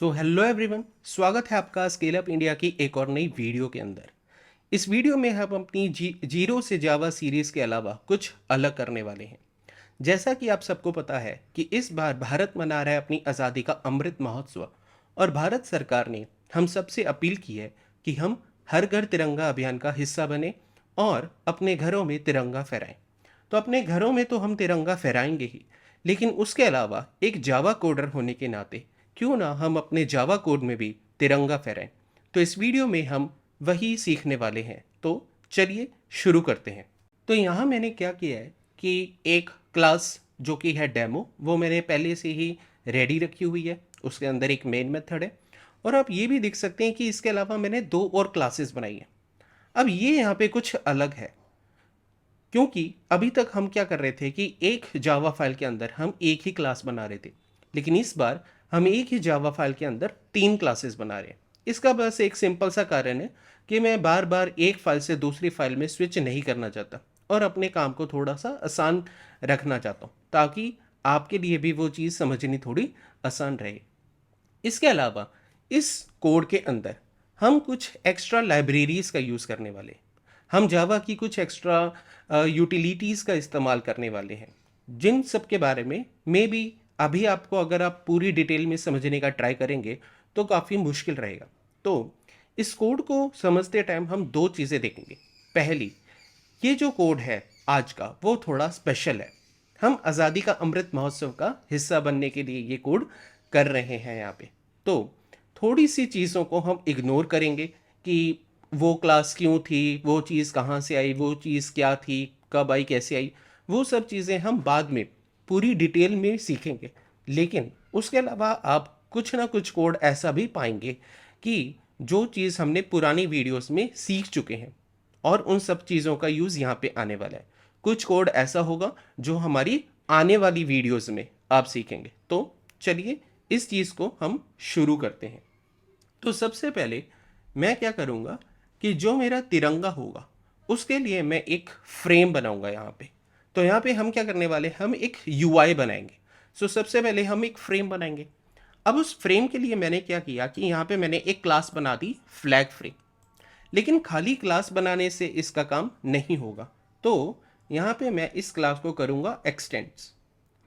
Hello everyone, स्वागत है आपका स्केल अप इंडिया की एक और नई वीडियो के अंदर। इस वीडियो में हम अपनी जीरो से जावा सीरीज़ के अलावा कुछ अलग करने वाले हैं। जैसा कि आप सबको पता है कि इस बार भारत मना रहा है अपनी आज़ादी का अमृत महोत्सव, और भारत सरकार ने हम सबसे अपील की है कि हम हर घर तिरंगा अभियान का हिस्सा बने और अपने घरों में तिरंगा फहराएं। तो अपने घरों में तो हम तिरंगा फहराएंगे ही, लेकिन उसके अलावा एक जावा कोडर होने के नाते क्यों ना हम अपने जावा कोड में भी तिरंगा फहराएं। तो इस वीडियो में हम वही सीखने वाले हैं। तो चलिए शुरू करते हैं। तो यहाँ मैंने क्या किया है कि एक क्लास जो कि है डेमो, वो मैंने पहले से ही रेडी रखी हुई है। उसके अंदर एक मेन मेथड है, और आप ये भी देख सकते हैं कि इसके अलावा मैंने दो और क्लासेस बनाई हैं। अब ये यहाँ पे कुछ अलग है, क्योंकि अभी तक हम क्या कर रहे थे कि एक जावा फाइल के अंदर हम एक ही क्लास बना रहे थे, लेकिन इस बार हम एक ही जावा फाइल के अंदर तीन क्लासेस बना रहे हैं। इसका बस एक सिंपल सा कारण है कि मैं बार बार एक फाइल से दूसरी फाइल में स्विच नहीं करना चाहता, और अपने काम को थोड़ा सा आसान रखना चाहता हूँ, ताकि आपके लिए भी वो चीज़ समझनी थोड़ी आसान रहे। इसके अलावा इस कोड के अंदर हम कुछ एक्स्ट्रा लाइब्रेरीज़ का यूज़ करने वाले हैं। हम जावा की कुछ एक्स्ट्रा यूटिलिटीज़ का इस्तेमाल करने वाले हैं, जिन सब के बारे में मे बी अभी आपको, अगर आप पूरी डिटेल में समझने का ट्राई करेंगे तो काफ़ी मुश्किल रहेगा। तो इस कोड को समझते टाइम हम दो चीज़ें देखेंगे। पहली, ये जो कोड है आज का वो थोड़ा स्पेशल है। हम आज़ादी का अमृत महोत्सव का हिस्सा बनने के लिए ये कोड कर रहे हैं यहाँ पे। तो थोड़ी सी चीज़ों को हम इग्नोर करेंगे कि वो क्लास क्यों थी, वो चीज़ कहाँ से आई, वो चीज़ क्या थी, कब आई, कैसे आई। वो सब चीज़ें हम बाद में पूरी डिटेल में सीखेंगे। लेकिन उसके अलावा आप कुछ ना कुछ कोड ऐसा भी पाएंगे कि जो चीज़ हमने पुरानी वीडियोस में सीख चुके हैं, और उन सब चीज़ों का यूज़ यहाँ पे आने वाला है। कुछ कोड ऐसा होगा जो हमारी आने वाली वीडियोस में आप सीखेंगे। तो चलिए इस चीज़ को हम शुरू करते हैं। तो सबसे पहले मैं क्या करूँगा कि जो मेरा तिरंगा होगा उसके लिए मैं एक फ्रेम बनाऊंगा यहाँ पे। तो यहाँ पे हम क्या करने वाले, हम एक यूआई बनाएंगे। सबसे पहले हम एक फ्रेम बनाएंगे। अब उस फ्रेम के लिए मैंने क्या किया कि यहाँ पे मैंने एक क्लास बना दी, फ्लैग फ्रेम। लेकिन खाली क्लास बनाने से इसका काम नहीं होगा। तो यहाँ पे मैं इस क्लास को करूँगा एक्सटेंड्स।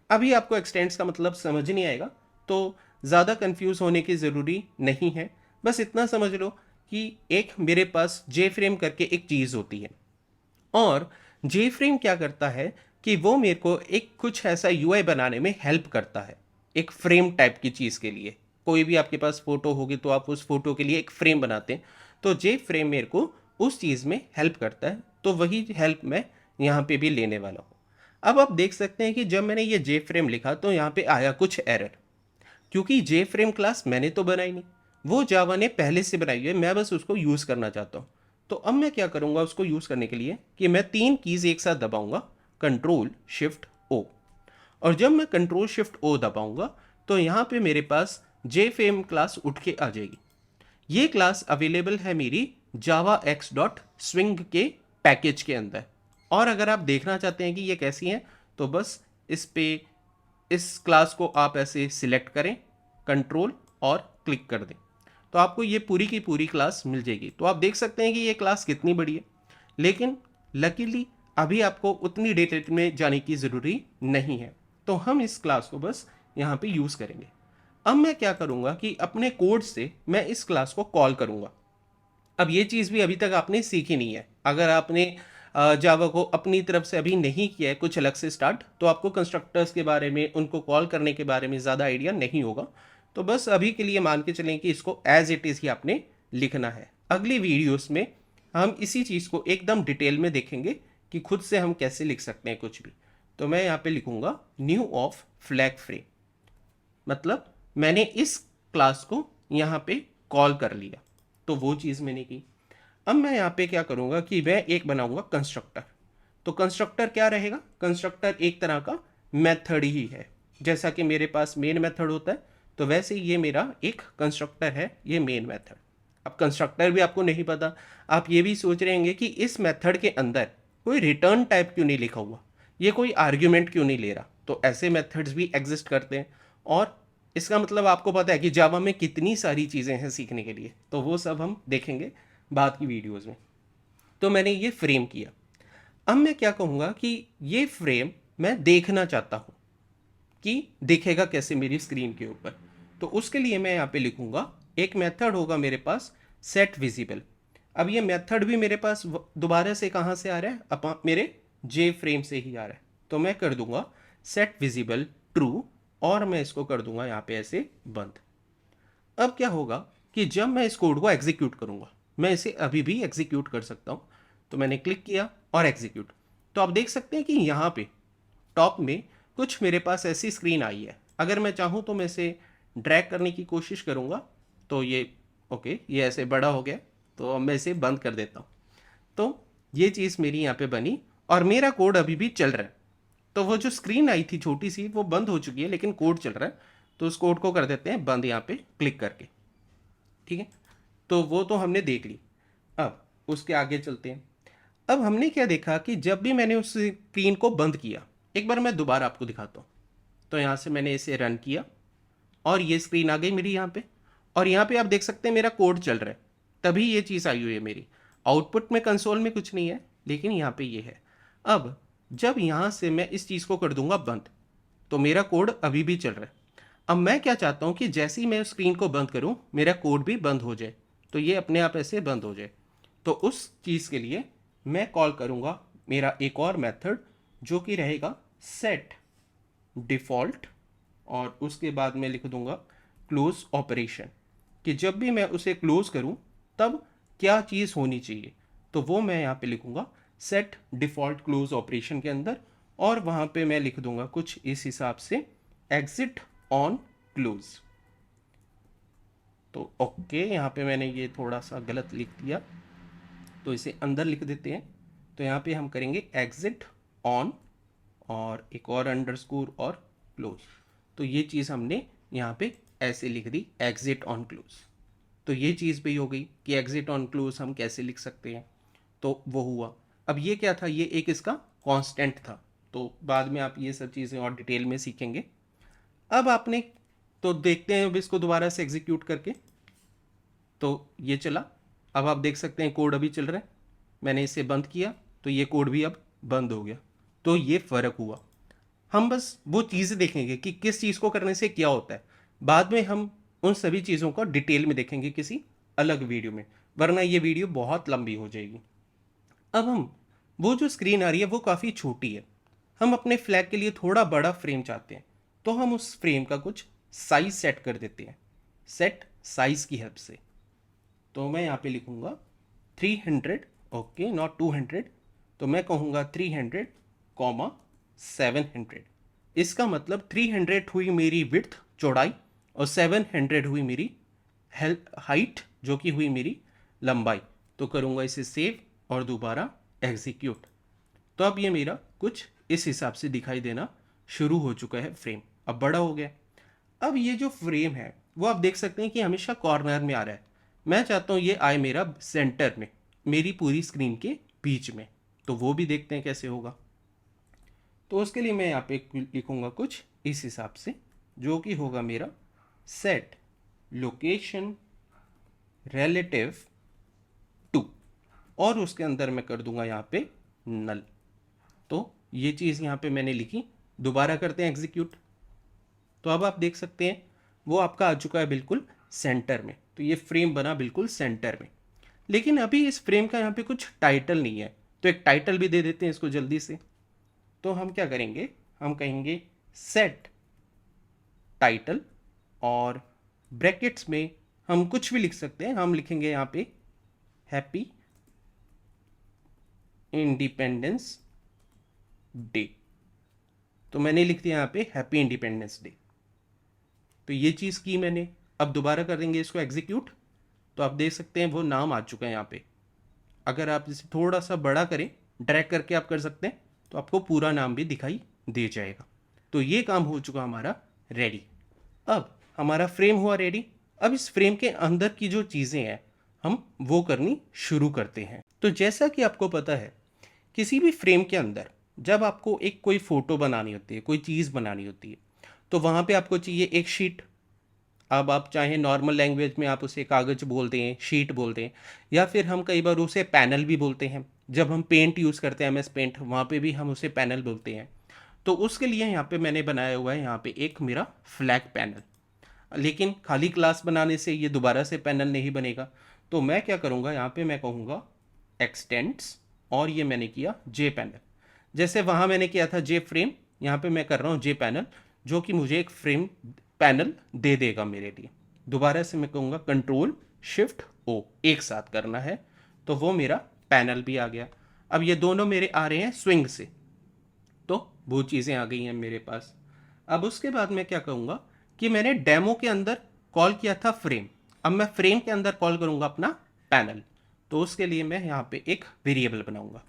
अभी आपको एक्सटेंड्स का मतलब समझ नहीं आएगा, तो ज़्यादा कंफ्यूज होने की ज़रूरी नहीं है। बस इतना समझ लो कि एक मेरे पास जे फ्रेम करके एक चीज़ होती है, और जे फ्रेम क्या करता है कि वो मेरे को एक कुछ ऐसा यूआई बनाने में हेल्प करता है। एक फ्रेम टाइप की चीज़ के लिए, कोई भी आपके पास फ़ोटो होगी तो आप उस फोटो के लिए एक फ्रेम बनाते हैं। तो जे फ्रेम मेरे को उस चीज़ में हेल्प करता है, तो वही हेल्प मैं यहाँ पे भी लेने वाला हूँ। अब आप देख सकते हैं कि जब मैंने ये जे फ्रेम लिखा तो यहाँ पे आया कुछ एरर, क्योंकि जे फ्रेम क्लास मैंने तो बनाई नहीं, वो जावा ने पहले से बनाई है। मैं बस उसको यूज़ करना चाहता हूँ। तो अब मैं क्या करूँगा उसको यूज़ करने के लिए कि मैं तीन कीज़ एक साथ दबाऊँगा, कंट्रोल शिफ्ट ओ। और जब मैं कंट्रोल शिफ्ट ओ दबाऊँगा तो यहाँ पे मेरे पास जे फ्रेम क्लास उठ के आ जाएगी। ये क्लास अवेलेबल है मेरी जावा एक्स डॉट स्विंग के पैकेज के अंदर। और अगर आप देखना चाहते हैं कि ये कैसी है, तो बस इस क्लास को आप ऐसे सिलेक्ट करें, कंट्रोल और क्लिक कर दें, तो आपको ये पूरी की पूरी क्लास मिल जाएगी। तो आप देख सकते हैं कि ये क्लास कितनी बड़ी है। लेकिन लकीली अभी आपको उतनी डिटेल में जाने की ज़रूरी नहीं है, तो हम इस क्लास को बस यहाँ पे यूज़ करेंगे। अब मैं क्या करूँगा कि अपने कोड से मैं इस क्लास को कॉल करूँगा। अब ये चीज़ भी अभी तक आपने सीखी नहीं है। अगर आपने जावा को अपनी तरफ से अभी नहीं किया है कुछ अलग से स्टार्ट, तो आपको कंस्ट्रक्टर्स के बारे में, उनको कॉल करने के बारे में ज़्यादा आइडिया नहीं होगा। तो बस अभी के लिए मान के चलें कि इसको एज इट इज़ ही आपने लिखना है। अगली वीडियोस में हम इसी चीज़ को एकदम डिटेल में देखेंगे कि खुद से हम कैसे लिख सकते हैं कुछ भी। तो मैं यहाँ पे लिखूँगा न्यू ऑफ फ्लैग फ्रेम, मतलब मैंने इस क्लास को यहाँ पे कॉल कर लिया। तो वो चीज़ मैंने की। अब मैं यहाँ पे क्या करूँगा कि मैं एक बनाऊँगा कंस्ट्रक्टर। तो कंस्ट्रक्टर क्या रहेगा, कंस्ट्रक्टर एक तरह का मेथड ही है। जैसा कि मेरे पास मेन मेथड होता है, तो वैसे ये मेरा एक कंस्ट्रक्टर है, ये मेन मेथड। अब कंस्ट्रक्टर भी आपको नहीं पता, आप ये भी सोच रहे होंगे कि इस मेथड के अंदर कोई रिटर्न टाइप क्यों नहीं लिखा हुआ, ये कोई आर्ग्यूमेंट क्यों नहीं ले रहा। तो ऐसे मेथड्स भी एग्जिस्ट करते हैं, और इसका मतलब आपको पता है कि जावा में कितनी सारी चीज़ें हैं सीखने के लिए, तो वो सब हम देखेंगे बाद की वीडियोज़ में। तो मैंने ये फ्रेम किया। अब मैं क्या कहूँगा कि ये फ्रेम मैं देखना चाहता हूँ कि दिखेगा कैसे मेरी स्क्रीन के ऊपर। तो उसके लिए मैं यहाँ पे लिखूँगा, एक मेथड होगा मेरे पास सेट विजिबल। अब ये मेथड भी मेरे पास दोबारा से कहाँ से आ रहा है, मेरे जे फ्रेम से ही आ रहा है। तो मैं कर दूंगा सेट विजिबल ट्रू, और मैं इसको कर दूंगा यहाँ पे ऐसे बंद। अब क्या होगा कि जब मैं इस कोड को एग्जीक्यूट करूंगा, मैं इसे अभी भी एग्जीक्यूट कर सकता हूँ। तो मैंने क्लिक किया और एग्जीक्यूट, तो आप देख सकते हैं कि यहाँ पे टॉप में कुछ मेरे पास ऐसी स्क्रीन आई है। अगर मैं चाहूँ तो मैं इसे ड्रैग करने की कोशिश करूँगा, तो ये ओके, ये ऐसे बड़ा हो गया। तो अब मैं इसे बंद कर देता हूँ। तो ये चीज़ मेरी यहाँ पे बनी और मेरा कोड अभी भी चल रहा है। तो वो जो स्क्रीन आई थी छोटी सी, वो बंद हो चुकी है, लेकिन कोड चल रहा है। तो उस कोड को कर देते हैं बंद यहाँ पे क्लिक करके। ठीक है, तो वो तो हमने देख ली। अब उसके आगे चलते हैं। अब हमने क्या देखा कि जब भी मैंने उस स्क्रीन को बंद किया, एक बार मैं दोबारा आपको दिखाता हूँ। तो यहाँ से मैंने इसे रन किया और ये स्क्रीन आ गई मेरी यहाँ पे, और यहाँ पे आप देख सकते हैं मेरा कोड चल रहा है, तभी ये चीज़ आई हुई है मेरी। आउटपुट में कंसोल में कुछ नहीं है, लेकिन यहाँ पे ये है। अब जब यहाँ से मैं इस चीज़ को कर दूंगा बंद, तो मेरा कोड अभी भी चल रहा है। अब मैं क्या चाहता हूँ कि जैसे ही मैं स्क्रीन को बंद करूँ, मेरा कोड भी बंद हो जाए, तो ये अपने आप ऐसे बंद हो जाए। तो उस चीज़ के लिए मैं कॉल करूँगा मेरा एक और मेथड, जो कि रहेगा सेट डिफ़ॉल्ट, और उसके बाद मैं लिख दूंगा क्लोज ऑपरेशन, कि जब भी मैं उसे क्लोज करूं तब क्या चीज़ होनी चाहिए। तो वो मैं यहाँ पे लिखूंगा सेट डिफ़ॉल्ट क्लोज ऑपरेशन के अंदर, और वहाँ पे मैं लिख दूंगा कुछ इस हिसाब से एग्जिट ऑन क्लोज। तो ओके, यहाँ पे मैंने ये थोड़ा सा गलत लिख दिया, तो इसे अंदर लिख देते हैं। तो यहाँ पे हम करेंगे एग्जिट ऑन और एक और अंडरस्कोर और क्लोज। तो ये चीज़ हमने यहाँ पे ऐसे लिख दी एग्जिट ऑन क्लोज। तो ये चीज़ भी हो गई कि एग्जिट ऑन क्लोज हम कैसे लिख सकते हैं, तो वो हुआ। अब ये क्या था, ये एक इसका कांस्टेंट था, तो बाद में आप ये सब चीज़ें और डिटेल में सीखेंगे। अब आपने, तो देखते हैं अब इसको दोबारा से एग्जीक्यूट करके। तो ये चला, अब आप देख सकते हैं कोड अभी चल रहा है। मैंने इसे बंद किया तो ये कोड भी अब बंद हो गया। तो ये फ़र्क हुआ। हम बस वो चीज़ें देखेंगे कि किस चीज़ को करने से क्या होता है, बाद में हम उन सभी चीज़ों को डिटेल में देखेंगे किसी अलग वीडियो में, वरना ये वीडियो बहुत लंबी हो जाएगी। अब हम, वो जो स्क्रीन आ रही है वो काफ़ी छोटी है, हम अपने फ्लैग के लिए थोड़ा बड़ा फ्रेम चाहते हैं, तो हम उस फ्रेम का कुछ साइज सेट कर देते हैं सेट साइज की हेल्प से। तो मैं यहाँ पे लिखूँगा 300, ओके नॉट 200, तो मैं कहूँगा 300, 700। इसका मतलब 300 हुई मेरी विड्थ चौड़ाई, और 700 हुई मेरी हाइट, जो कि हुई मेरी लंबाई। तो करूँगा इसे सेव और दोबारा एग्जीक्यूट। तो अब ये मेरा कुछ इस हिसाब से दिखाई देना शुरू हो चुका है फ्रेम, अब बड़ा हो गया। अब ये जो फ्रेम है वो आप देख सकते हैं कि हमेशा कॉर्नर में आ रहा है। मैं चाहता हूँ ये आए मेरा सेंटर में, मेरी पूरी स्क्रीन के बीच में। तो वो भी देखते हैं कैसे होगा। तो उसके लिए मैं यहाँ पे लिखूँगा कुछ इस हिसाब से, जो कि होगा मेरा सेट लोकेशन रिलेटिव टू, और उसके अंदर मैं कर दूंगा यहाँ पे नल। तो ये चीज़ यहाँ पे मैंने लिखी, दोबारा करते हैं एग्जीक्यूट। तो अब आप देख सकते हैं वो आपका आ चुका है बिल्कुल सेंटर में। तो ये फ्रेम बना बिल्कुल सेंटर में, लेकिन अभी इस फ्रेम का यहाँ पे कुछ टाइटल नहीं है, तो एक टाइटल भी दे देते हैं इसको जल्दी से। तो हम क्या करेंगे, हम कहेंगे सेट टाइटल, और ब्रैकेट्स में हम कुछ भी लिख सकते हैं। हम लिखेंगे यहाँ पे हैप्पी इंडिपेंडेंस डे। तो मैंने लिख दिया यहाँ पे हैप्पी इंडिपेंडेंस डे। तो ये चीज़ की मैंने। अब दोबारा कर देंगे इसको एग्जीक्यूट, तो आप देख सकते हैं वो नाम आ चुका है यहाँ पे। अगर आप इसे थोड़ा सा बड़ा करें, ड्रैग करके आप कर सकते हैं, तो आपको पूरा नाम भी दिखाई दे जाएगा। तो ये काम हो चुका हमारा रेडी। अब हमारा फ्रेम हुआ रेडी। अब इस फ्रेम के अंदर की जो चीज़ें हैं हम वो करनी शुरू करते हैं। तो जैसा कि आपको पता है, किसी भी फ्रेम के अंदर जब आपको एक कोई फ़ोटो बनानी होती है, कोई चीज़ बनानी होती है, तो वहाँ पे आपको चाहिए एक शीट, अब आप चाहे नॉर्मल लैंग्वेज में आप उसे कागज़ बोलते हैं, शीट बोलते हैं, या फिर हम कई बार उसे पैनल भी बोलते हैं। जब हम पेंट यूज़ करते हैं, एमएस पेंट, वहाँ पे भी हम उसे पैनल बोलते हैं। तो उसके लिए यहाँ पे मैंने बनाया हुआ है यहाँ पे एक मेरा फ्लैग पैनल। लेकिन खाली क्लास बनाने से ये दोबारा से पैनल नहीं बनेगा। तो मैं क्या करूँगा, यहाँ पे मैं कहूँगा एक्सटेंड्स, और ये मैंने किया जे पैनल। जैसे वहाँ मैंने किया था जे फ्रेम, यहाँ पे मैं कर रहा हूँ जे पैनल, जो कि मुझे एक फ्रेम पैनल दे देगा मेरे लिए। दोबारा से मैं कहूँगा कंट्रोल शिफ्ट ओ, एक साथ करना है, तो वो मेरा पैनल भी आ गया। अब ये दोनों मेरे आ रहे हैं स्विंग से, तो वो चीज़ें आ गई हैं मेरे पास। अब उसके बाद मैं क्या कहूँगा कि मैंने डेमो के अंदर कॉल किया था फ्रेम, अब मैं फ्रेम के अंदर कॉल करूँगा अपना पैनल। तो उसके लिए मैं यहाँ पे एक वेरिएबल बनाऊँगा।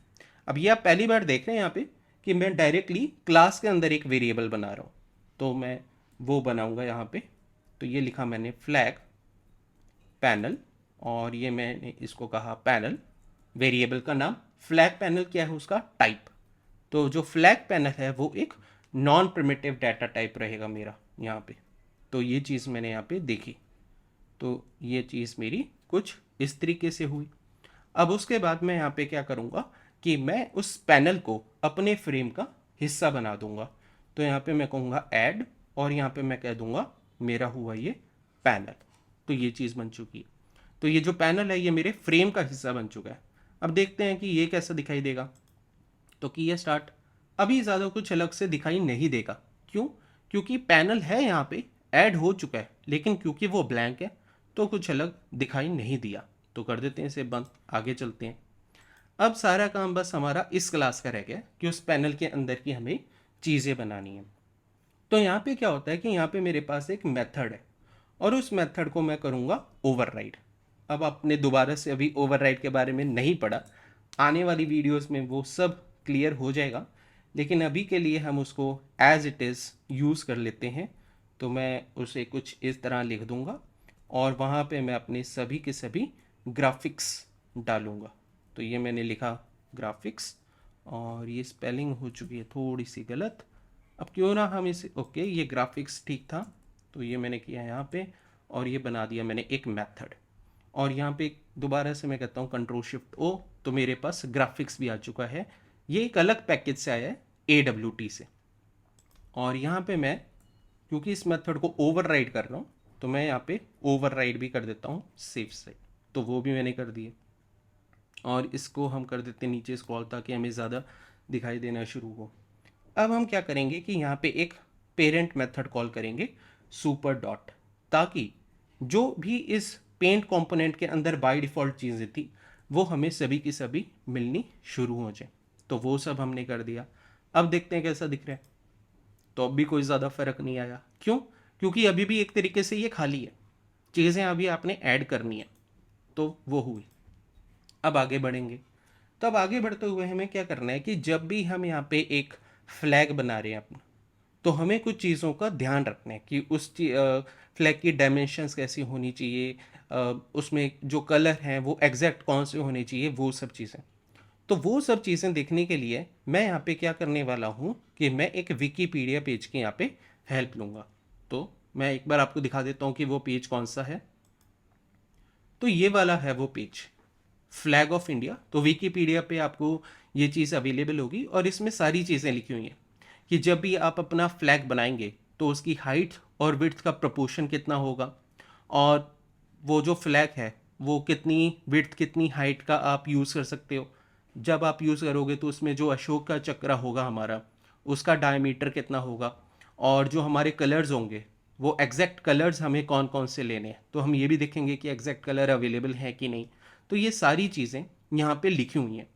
अब ये आप पहली बार देख रहे हैं यहाँ पे कि मैं डायरेक्टली क्लास के अंदर एक वेरिएबल बना रहा हूँ। तो मैं वो बनाऊँगा यहाँ पे। तो ये लिखा मैंने फ्लैग पैनल, और ये मैंने इसको कहा पैनल, वेरिएबल का नाम। फ्लैग पैनल क्या है, उसका टाइप। तो जो फ्लैग पैनल है वो एक नॉन प्रिमिटिव डाटा टाइप रहेगा मेरा यहाँ पे। तो ये चीज़ मैंने यहाँ पे देखी। तो ये चीज़ मेरी कुछ इस तरीके से हुई। अब उसके बाद मैं यहाँ पे क्या करूँगा कि मैं उस पैनल को अपने फ्रेम का हिस्सा बना दूँगा। तो यहाँ पे मैं कहूँगा ऐड, और यहाँ पे मैं कह दूँगा मेरा हुआ ये पैनल। तो ये चीज़ बन चुकी है। तो ये जो पैनल है ये मेरे फ्रेम का हिस्सा बन चुका है। अब देखते हैं कि ये कैसा दिखाई देगा। तो किया स्टार्ट। अभी ज़्यादा कुछ अलग से दिखाई नहीं देगा। क्यों? क्योंकि पैनल है यहाँ पे, ऐड हो चुका है, लेकिन क्योंकि वो ब्लैंक है तो कुछ अलग दिखाई नहीं दिया। तो कर देते हैं इसे बंद, आगे चलते हैं। अब सारा काम बस हमारा इस क्लास का रह गया कि उस पैनल के अंदर की हमें चीज़ें बनानी है। तो यहाँ पे क्या होता है कि यहाँ पे मेरे पास एक मेथड है, और उस मेथड को मैं करूँगा ओवरराइड। अब आपने दोबारा से अभी ओवरराइड के बारे में नहीं पढ़ा, आने वाली वीडियोस में वो सब क्लियर हो जाएगा, लेकिन अभी के लिए हम उसको एज इट इज़ यूज़ कर लेते हैं। तो मैं उसे कुछ इस तरह लिख दूँगा, और वहाँ पे मैं अपने सभी के सभी ग्राफिक्स डालूँगा। तो ये मैंने लिखा ग्राफिक्स, और ये स्पेलिंग हो चुकी है थोड़ी सी गलत। अब क्यों ना हम इसे, ओके ये ग्राफिक्स ठीक था। तो ये मैंने किया यहाँ पे, और ये बना दिया मैंने एक मेथड। और यहाँ पे दोबारा से मैं कहता हूँ कंट्रोल शिफ्ट ओ, तो मेरे पास ग्राफिक्स भी आ चुका है। ये एक अलग पैकेज से आया है AWT से। और यहाँ पे मैं क्योंकि इस मेथड को ओवरराइड कर रहा हूँ, तो मैं यहाँ पे ओवरराइड भी कर देता हूँ सेफ साइड। तो वो भी मैंने कर दिए, और इसको हम कर देते नीचे स्क्रॉल, ताकि हमें ज़्यादा दिखाई देना शुरू हो। अब हम क्या करेंगे कि यहाँ पे एक पेरेंट मेथड कॉल करेंगे सुपर डॉट, ताकि जो भी इस पेंट कंपोनेंट के अंदर बाय डिफ़ॉल्ट चीज़ें थी वो हमें सभी की सभी मिलनी शुरू हो जाए। तो वो सब हमने कर दिया। अब देखते हैं कैसा दिख रहा है। तो अब भी कोई ज़्यादा फर्क नहीं आया। क्यों? क्योंकि अभी भी एक तरीके से ये खाली है, चीज़ें अभी आपने ऐड करनी है। तो वो हुई। अब आगे बढ़ेंगे। तो अब आगे बढ़ते हुए हमें क्या करना है कि जब भी हम यहाँ पे एक फ्लैग बना रहे हैं अपना, तो हमें कुछ चीज़ों का ध्यान रखना है कि उस फ्लैग की डायमेंशंस कैसी होनी चाहिए, उसमें जो कलर हैं वो एग्जैक्ट कौन से होने चाहिए, वो सब चीज़ें। तो वो सब चीज़ें देखने के लिए मैं यहाँ पे क्या करने वाला हूँ कि मैं एक विकीपीडिया पेज की यहाँ पे हेल्प लूँगा। तो मैं एक बार आपको दिखा देता हूँ कि वो पेज कौन सा है। तो ये वाला है वो पेज, फ्लैग ऑफ इंडिया। तो विकीपीडिया पे आपको ये चीज़ अवेलेबल होगी, और इसमें सारी चीज़ें लिखी हुई हैं कि जब भी आप अपना फ्लैग बनाएंगे तो उसकी हाइट और विड्थ का प्रपोर्शन कितना होगा, और वो जो फ्लैग है वो कितनी विड्थ कितनी हाइट का आप यूज़ कर सकते हो। जब आप यूज़ करोगे तो उसमें जो अशोक का चक्र होगा हमारा, उसका डायमीटर कितना होगा, और जो हमारे कलर्स होंगे वो एग्जैक्ट कलर्स हमें कौन कौन से लेने हैं। तो हम ये भी देखेंगे कि एग्जैक्ट कलर अवेलेबल है कि नहीं। तो ये सारी चीज़ें यहाँ पे लिखी हुई हैं।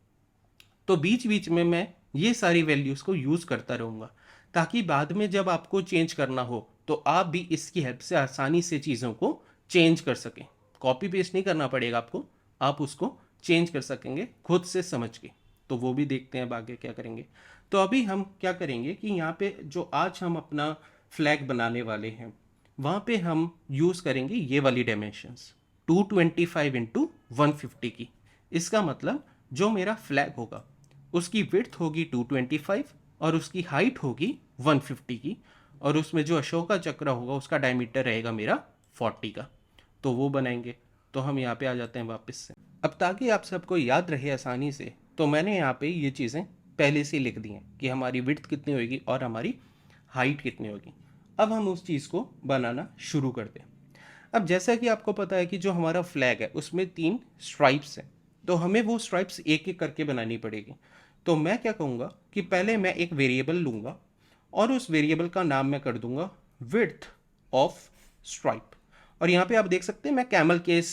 तो बीच बीच में मैं ये सारी वैल्यूज़ को यूज़ करता रहूँगा, ताकि बाद में जब आपको चेंज करना हो तो आप भी इसकी हेल्प से आसानी से चीज़ों को चेंज कर सकें। कॉपी पेस्ट नहीं करना पड़ेगा आपको, आप उसको चेंज कर सकेंगे खुद से समझ के। तो वो भी देखते हैं अब आगे क्या करेंगे। तो अभी हम क्या करेंगे कि यहाँ पे जो आज हम अपना फ्लैग बनाने वाले हैं, वहाँ पे हम यूज़ करेंगे ये वाली डायमेंशंस 225 इंटू 150 की। इसका मतलब जो मेरा फ्लैग होगा उसकी विड्थ होगी 225, और उसकी हाइट होगी 150 की, और उसमें जो अशोका चक्र होगा उसका डायमीटर रहेगा मेरा 40 का, तो वो बनाएंगे। तो हम यहाँ पे आ जाते हैं वापस से। अब ताकि आप सबको याद रहे आसानी से, तो मैंने यहाँ पे ये चीज़ें पहले से लिख दी हैं कि हमारी विड्थ कितनी होगी और हमारी हाइट कितनी होगी। अब हम उस चीज़ को बनाना शुरू करते हैं। अब जैसा कि आपको पता है कि जो हमारा फ्लैग है उसमें 3 स्ट्राइप्स हैं, तो हमें वो स्ट्राइप्स एक एक करके बनानी पड़ेगी। तो मैं क्या कहूँगा कि पहले मैं एक वेरिएबल लूँगा और उस वेरिएबल का नाम मैं कर दूंगा विड्थ ऑफ स्ट्राइप। और यहाँ पे आप देख सकते हैं मैं कैमल केस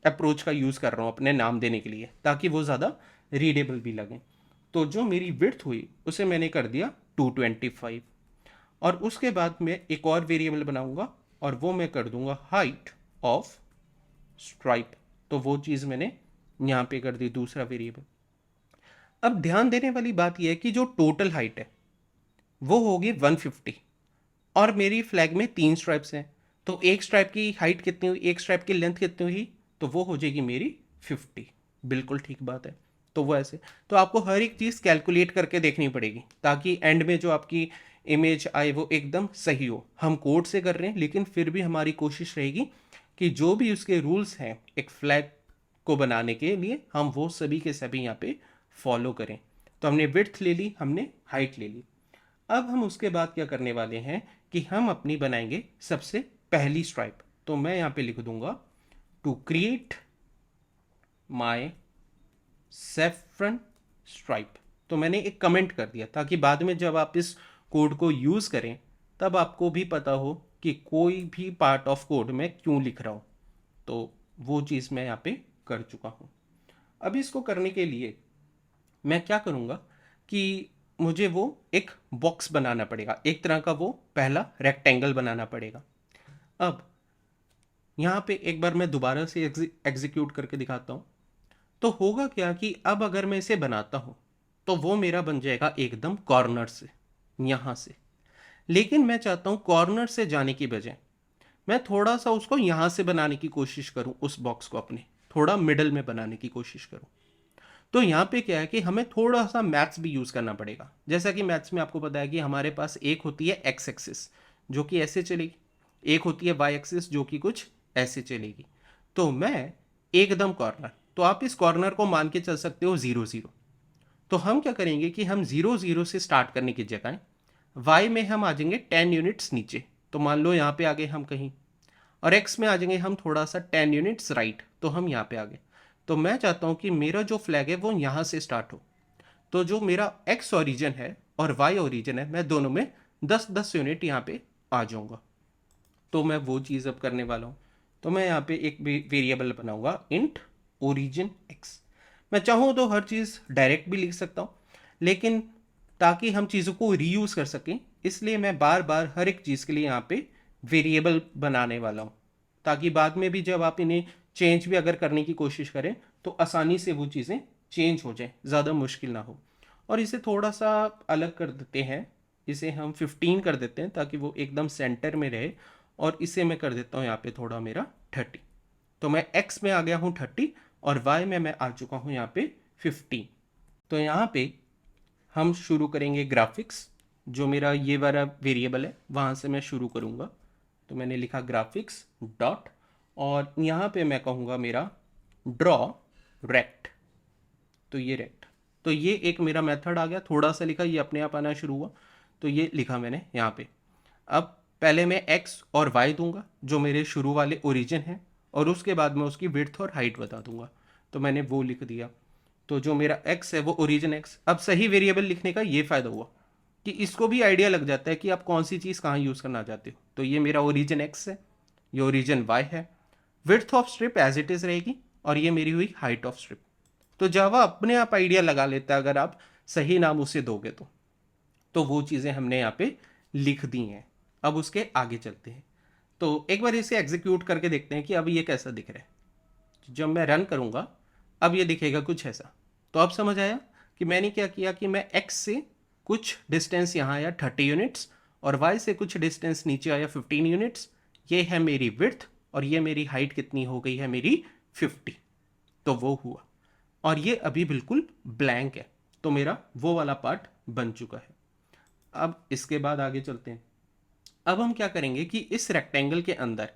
अप्रोच का यूज़ कर रहा हूँ अपने नाम देने के लिए, ताकि वो ज़्यादा रीडेबल भी लगे। तो जो मेरी विड्थ हुई उसे मैंने कर दिया 225, और उसके बाद मैं एक और वेरिएबल बनाऊंगा और वो मैं कर दूंगा हाइट ऑफ स्ट्राइप। तो वो चीज़ मैंने यहाँ पे कर दी, दूसरा वेरिएबल। अब ध्यान देने वाली बात यह है कि जो टोटल हाइट है वो होगी 150, और मेरी फ्लैग में 3 स्ट्राइप्स हैं, तो एक स्ट्राइप की हाइट कितनी हुई, एक स्ट्राइप की लेंथ कितनी हुई, तो वो हो जाएगी मेरी 50। बिल्कुल ठीक बात है। तो वो ऐसे, तो आपको हर एक चीज़ कैलकुलेट करके देखनी पड़ेगी ताकि एंड में जो आपकी इमेज आए वो एकदम सही हो। हम कोड से कर रहे हैं लेकिन फिर भी हमारी कोशिश रहेगी कि जो भी उसके रूल्स हैं एक फ्लैग को बनाने के लिए, हम वो सभी के सभी यहाँ पे फॉलो करें। तो हमने विड्थ ले ली, हमने हाइट ले ली। अब हम उसके बाद क्या करने वाले हैं कि हम अपनी बनाएंगे सबसे पहली स्ट्राइप। तो मैं यहाँ पे लिख दूंगा to create my saffron stripe. तो मैंने एक कमेंट कर दिया ताकि बाद में जब आप इस कोड को यूज़ करें तब आपको भी पता हो कि कोई भी पार्ट ऑफ कोड में क्यों लिख रहा हूँ। तो वो चीज़ मैं यहाँ पे कर चुका हूँ। अब इसको करने के लिए मैं क्या करूँगा कि मुझे वो एक बॉक्स बनाना पड़ेगा, एक तरह का वो पहला रेक्टेंगल बनाना पड़ेगा। अब यहाँ पे एक बार मैं दोबारा से एग्जीक्यूट करके दिखाता हूँ। तो होगा क्या कि अब अगर मैं इसे बनाता हूँ तो वो मेरा बन जाएगा एकदम कॉर्नर से, यहाँ से। लेकिन मैं चाहता हूँ कॉर्नर से जाने की बजाय मैं थोड़ा सा उसको यहाँ से बनाने की कोशिश करूँ, उस बॉक्स को अपने थोड़ा मिडल में बनाने की कोशिश करूँ। तो यहाँ पे क्या है कि हमें थोड़ा सा मैथ्स भी यूज़ करना पड़ेगा। जैसा कि मैथ्स में आपको पता है कि हमारे पास एक होती है एक्स एक्सिस जो कि ऐसे चलेगी, एक होती है वाई एक्सिस जो कि कुछ ऐसे चलेगी। तो मैं एकदम कॉर्नर, तो आप इस कॉर्नर को मान के चल सकते हो 0 0। तो हम क्या करेंगे कि हम 0 0 से स्टार्ट करने की जगह वाई में हम आ जाएंगे 10 यूनिट्स नीचे। तो मान लो यहाँ पे आ गए हम कहीं, और एक्स में आ जाएंगे हम थोड़ा सा 10 यूनिट्स राइट, तो हम यहाँ पे आ गए। तो मैं चाहता हूँ कि मेरा जो फ्लैग है वो यहाँ से स्टार्ट हो। तो जो मेरा एक्स ओरिजिन है और वाई ओरिजिन है, मैं दोनों में 10-10 यूनिट यहाँ पे आ जाऊँगा। तो मैं वो चीज़ अब करने वाला हूँ। तो मैं यहाँ पे एक वेरिएबल बनाऊँगा इंट ओरिजिन एक्स। मैं चाहूँ तो हर चीज़ डायरेक्ट भी लिख सकता हूँ, लेकिन ताकि हम चीज़ों को रीयूज़ कर सकें इसलिए मैं बार बार हर एक चीज़ के लिए यहाँ पे वेरिएबल बनाने वाला हूँ, ताकि बाद में भी जब आप इन्हें चेंज भी अगर करने की कोशिश करें तो आसानी से वो चीज़ें चेंज हो जाए, ज़्यादा मुश्किल ना हो। और इसे थोड़ा सा अलग कर देते हैं, इसे हम 15 कर देते हैं ताकि वो एकदम सेंटर में रहे, और इसे मैं कर देता हूँ यहाँ पे थोड़ा मेरा 30। तो मैं x में आ गया हूँ 30 और y में मैं आ चुका हूँ यहाँ पे 15। तो यहाँ पे हम शुरू करेंगे ग्राफिक्स। जो मेरा ये वाला वेरिएबल है वहाँ से मैं शुरू करूँगा। तो मैंने लिखा ग्राफिक्स डॉट, और यहाँ पे मैं कहूँगा मेरा ड्रॉ रेक्ट। तो ये रेक्ट, तो ये एक मेरा मेथड आ गया, थोड़ा सा लिखा, ये अपने आप आना शुरू हुआ। तो ये लिखा मैंने यहाँ पे। अब पहले मैं x और y दूंगा जो मेरे शुरू वाले ओरिजिन है, और उसके बाद मैं उसकी विड्थ और हाइट बता दूंगा। तो मैंने वो लिख दिया। तो जो मेरा x है वो ओरिजिन x। अब सही वेरिएबल लिखने का ये फ़ायदा हुआ कि इसको भी आइडिया लग जाता है कि आप कौन सी चीज़ कहाँ यूज़ करना चाहते हो। तो ये मेरा ओरिजिन x है, ये ओरिजिन y है, width of strip as it is रहेगी, और ये मेरी हुई हाइट ऑफ स्ट्रिप। तो जावा अपने आप आइडिया लगा लेता है अगर आप सही नाम उसे दोगे तो वो चीज़ें हमने यहाँ पे लिख दी हैं। अब उसके आगे चलते हैं। तो एक बार इसे एग्जीक्यूट करके देखते हैं कि अब ये कैसा दिख रहा है। जब मैं रन करूँगा अब ये दिखेगा कुछ ऐसा। तो अब समझ आया कि मैंने क्या किया कि मैं x से कुछ डिस्टेंस यहाँ आया 30 यूनिट्स, और y से कुछ डिस्टेंस नीचे आया 15 यूनिट्स। ये है मेरी विड्थ, और ये मेरी हाइट कितनी हो गई है मेरी 50। तो वो हुआ, और ये अभी बिल्कुल ब्लैंक है। तो मेरा वो वाला पार्ट बन चुका है। अब इसके बाद आगे चलते हैं। अब हम क्या करेंगे कि इस रेक्टेंगल के अंदर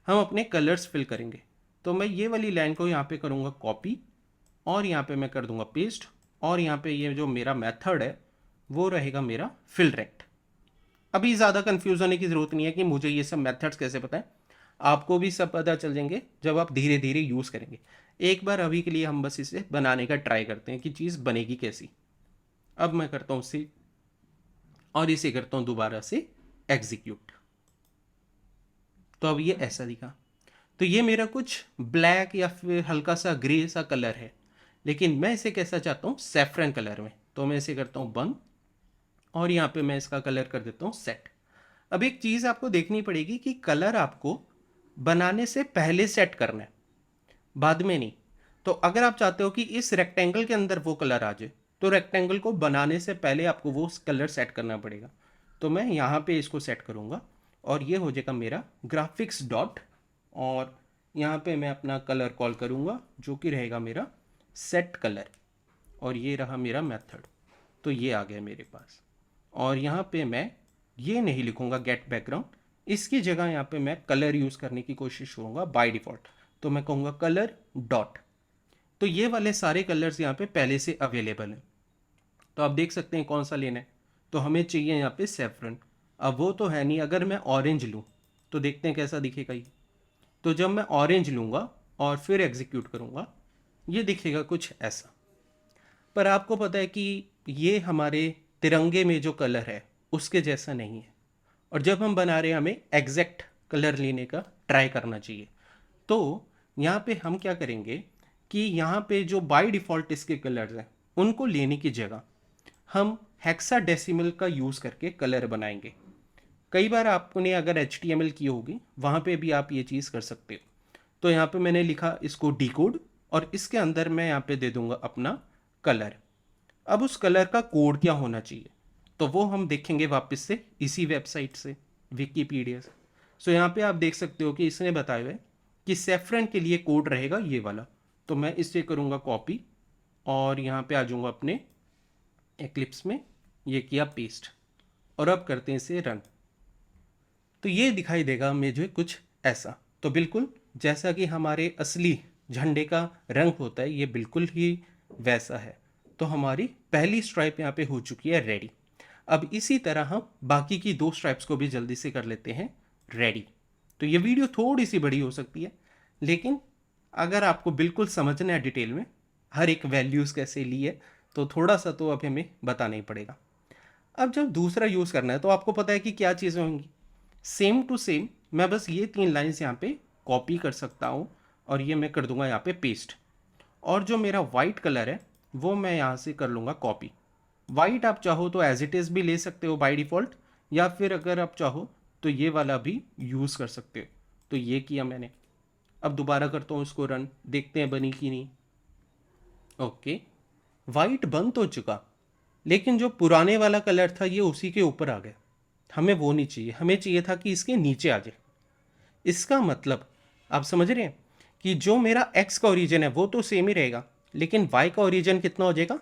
हम अपने कलर्स फिल करेंगे। तो मैं ये वाली लाइन को यहाँ पे करूँगा कॉपी और यहाँ पे मैं कर दूंगा पेस्ट, और यहाँ पे ये जो मेरा मेथड है वो रहेगा मेरा फिल रेक्ट। अभी ज़्यादा कंफ्यूज होने की ज़रूरत नहीं है कि मुझे ये सब मेथड्स कैसे पता है, आपको भी सब पता चल जाएंगे जब आप धीरे धीरे यूज़ करेंगे। एक बार अभी के लिए हम बस इसे बनाने का ट्राई करते हैं कि चीज़ बनेगी कैसी। अब मैं करता हूँ इसे और इसे करता हूँ दोबारा से एग्जीक्यूट। तो अब ये ऐसा दिखा। तो ये मेरा कुछ ब्लैक या फिर हल्का सा ग्रे सा कलर है, लेकिन मैं इसे कैसा चाहता हूँ, सैफरन कलर में। तो मैं इसे करता हूँ बंद और यहाँ पे मैं इसका कलर कर देता हूँ सेट। अब एक चीज़ आपको देखनी पड़ेगी कि कलर आपको बनाने से पहले सेट करना है, बाद में नहीं। तो अगर आप चाहते हो कि इस रेक्टेंगल के अंदर वो कलर आ जाए, तो रेक्टेंगल को बनाने से पहले आपको वो कलर सेट करना पड़ेगा। तो मैं यहाँ पे इसको सेट करूँगा और ये हो जाएगा मेरा ग्राफिक्स डॉट, और यहाँ पे मैं अपना कलर कॉल करूँगा जो कि रहेगा मेरा सेट कलर, और ये रहा मेरा मेथड। तो ये आ गया मेरे पास। और यहाँ पे मैं ये नहीं लिखूँगा गेट बैकग्राउंड, इसकी जगह यहाँ पे मैं कलर यूज़ करने की कोशिश करूँगा बाय डिफ़ॉल्ट। तो मैं कहूँगा कलर डॉट। तो ये वाले सारे कलर्स यहाँ पे पहले से अवेलेबल हैं। तो आप देख सकते हैं कौन सा लेना है। तो हमें चाहिए यहाँ पे सेफ्रन। अब वो तो है नहीं, अगर मैं ऑरेंज लूँ तो देखते हैं कैसा दिखेगा ये। तो जब मैं ऑरेंज लूँगा और फिर एग्जीक्यूट करूँगा, ये दिखेगा कुछ ऐसा। पर आपको पता है कि ये हमारे तिरंगे में जो कलर है उसके जैसा नहीं है, और जब हम बना रहे हैं हमें एग्जैक्ट कलर लेने का ट्राई करना चाहिए। तो यहाँ पे हम क्या करेंगे कि यहाँ पे जो बाय डिफ़ॉल्ट इसके कलर्स हैं उनको लेने की जगह हम हेक्साडेसिमल का यूज़ करके कलर बनाएंगे। कई बार आपने अगर HTML की होगी वहाँ पे भी आप ये चीज़ कर सकते हो। तो यहाँ पे मैंने लिखा इसको डिकोड, और इसके अंदर मैं यहाँ पे दे दूंगा अपना कलर। अब उस कलर का कोड क्या होना चाहिए, तो वो हम देखेंगे वापस से इसी वेबसाइट से, विकीपीडिया से। सो यहाँ पे आप देख सकते हो कि इसने बताया हुआ है कि सेफ्रन के लिए कोड रहेगा ये वाला। तो मैं इससे करूँगा कॉपी और यहाँ पे आ जाऊँगा अपने एक्लिप्स में, ये किया पेस्ट, और अब करते हैं इसे रन। तो ये दिखाई देगा मुझे कुछ ऐसा। तो बिल्कुल जैसा कि हमारे असली झंडे का रंग होता है, ये बिल्कुल ही वैसा है। तो हमारी पहली स्ट्राइप यहाँ पे हो चुकी है रेडी। अब इसी तरह हम बाकी की 2 स्ट्राइप्स को भी जल्दी से कर लेते हैं रेडी। तो ये वीडियो थोड़ी सी बड़ी हो सकती है, लेकिन अगर आपको बिल्कुल समझना है डिटेल में हर एक वैल्यूज़ कैसे ली है, तो थोड़ा सा तो अब हमें बताना ही पड़ेगा। अब जब दूसरा यूज़ करना है तो आपको पता है कि क्या चीज़ें होंगी। सेम टू सेम मैं बस ये 3 लाइन्स यहाँ पे कॉपी कर सकता हूँ और ये मैं कर दूंगा यहाँ पे पेस्ट। और जो मेरा वाइट कलर है वो मैं यहाँ से कर लूँगा कॉपी। वाइट आप चाहो तो एज इट इज़ भी ले सकते हो बाय डिफ़ॉल्ट, या फिर अगर आप चाहो तो ये वाला भी यूज़ कर सकते हो। तो ये किया मैंने। अब दोबारा करता हूँ इसको रन, देखते हैं बनी कि नहीं। ओके, वाइट बन तो चुका, लेकिन जो पुराने वाला कलर था ये उसी के ऊपर आ गया। हमें वो नहीं चाहिए, हमें चाहिए था कि इसके नीचे आ जाए। इसका मतलब आप समझ रहे हैं कि जो मेरा एक्स का ओरिजिन है वो तो सेम ही रहेगा, लेकिन वाई का ओरिजिन कितना हो जाएगा,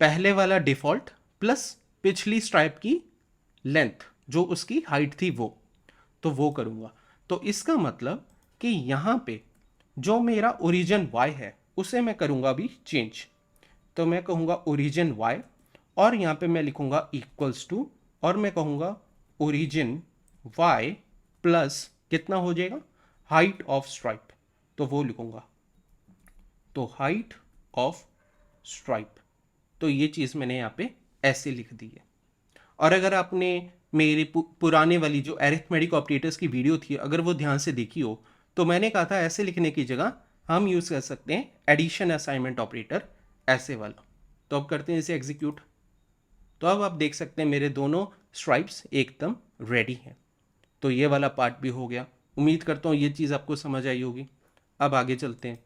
पहले वाला डिफ़ॉल्ट प्लस पिछली स्ट्राइप की लेंथ जो उसकी हाइट थी तो वो करूँगा। तो इसका मतलब कि यहाँ पे जो मेरा ओरिजिन वाई है उसे मैं करूँगा अभी चेंज। तो मैं कहूँगा ओरिजिन वाई, और यहाँ पे मैं लिखूँगा इक्वल्स टू, और मैं कहूँगा ओरिजिन वाई प्लस कितना हो जाएगा, हाइट ऑफ स्ट्राइप। तो वो लिखूँगा, तो हाइट ऑफ स्ट्राइप। तो ये चीज़ मैंने यहाँ पे ऐसे लिख दी है। और अगर आपने मेरे पुराने वाली जो अरिथमेटिक ऑपरेटर्स की वीडियो थी अगर वो ध्यान से देखी हो, तो मैंने कहा था ऐसे लिखने की जगह हम यूज़ कर सकते हैं एडिशन असाइनमेंट ऑपरेटर, ऐसे वाला। तो अब करते हैं इसे एग्जीक्यूट। तो अब आप देख सकते हैं मेरे दोनों स्ट्राइप्स एकदम रेडी हैं। तो ये वाला पार्ट भी हो गया। उम्मीद करता हूँ ये चीज़ आपको समझ आई होगी। अब आगे चलते हैं।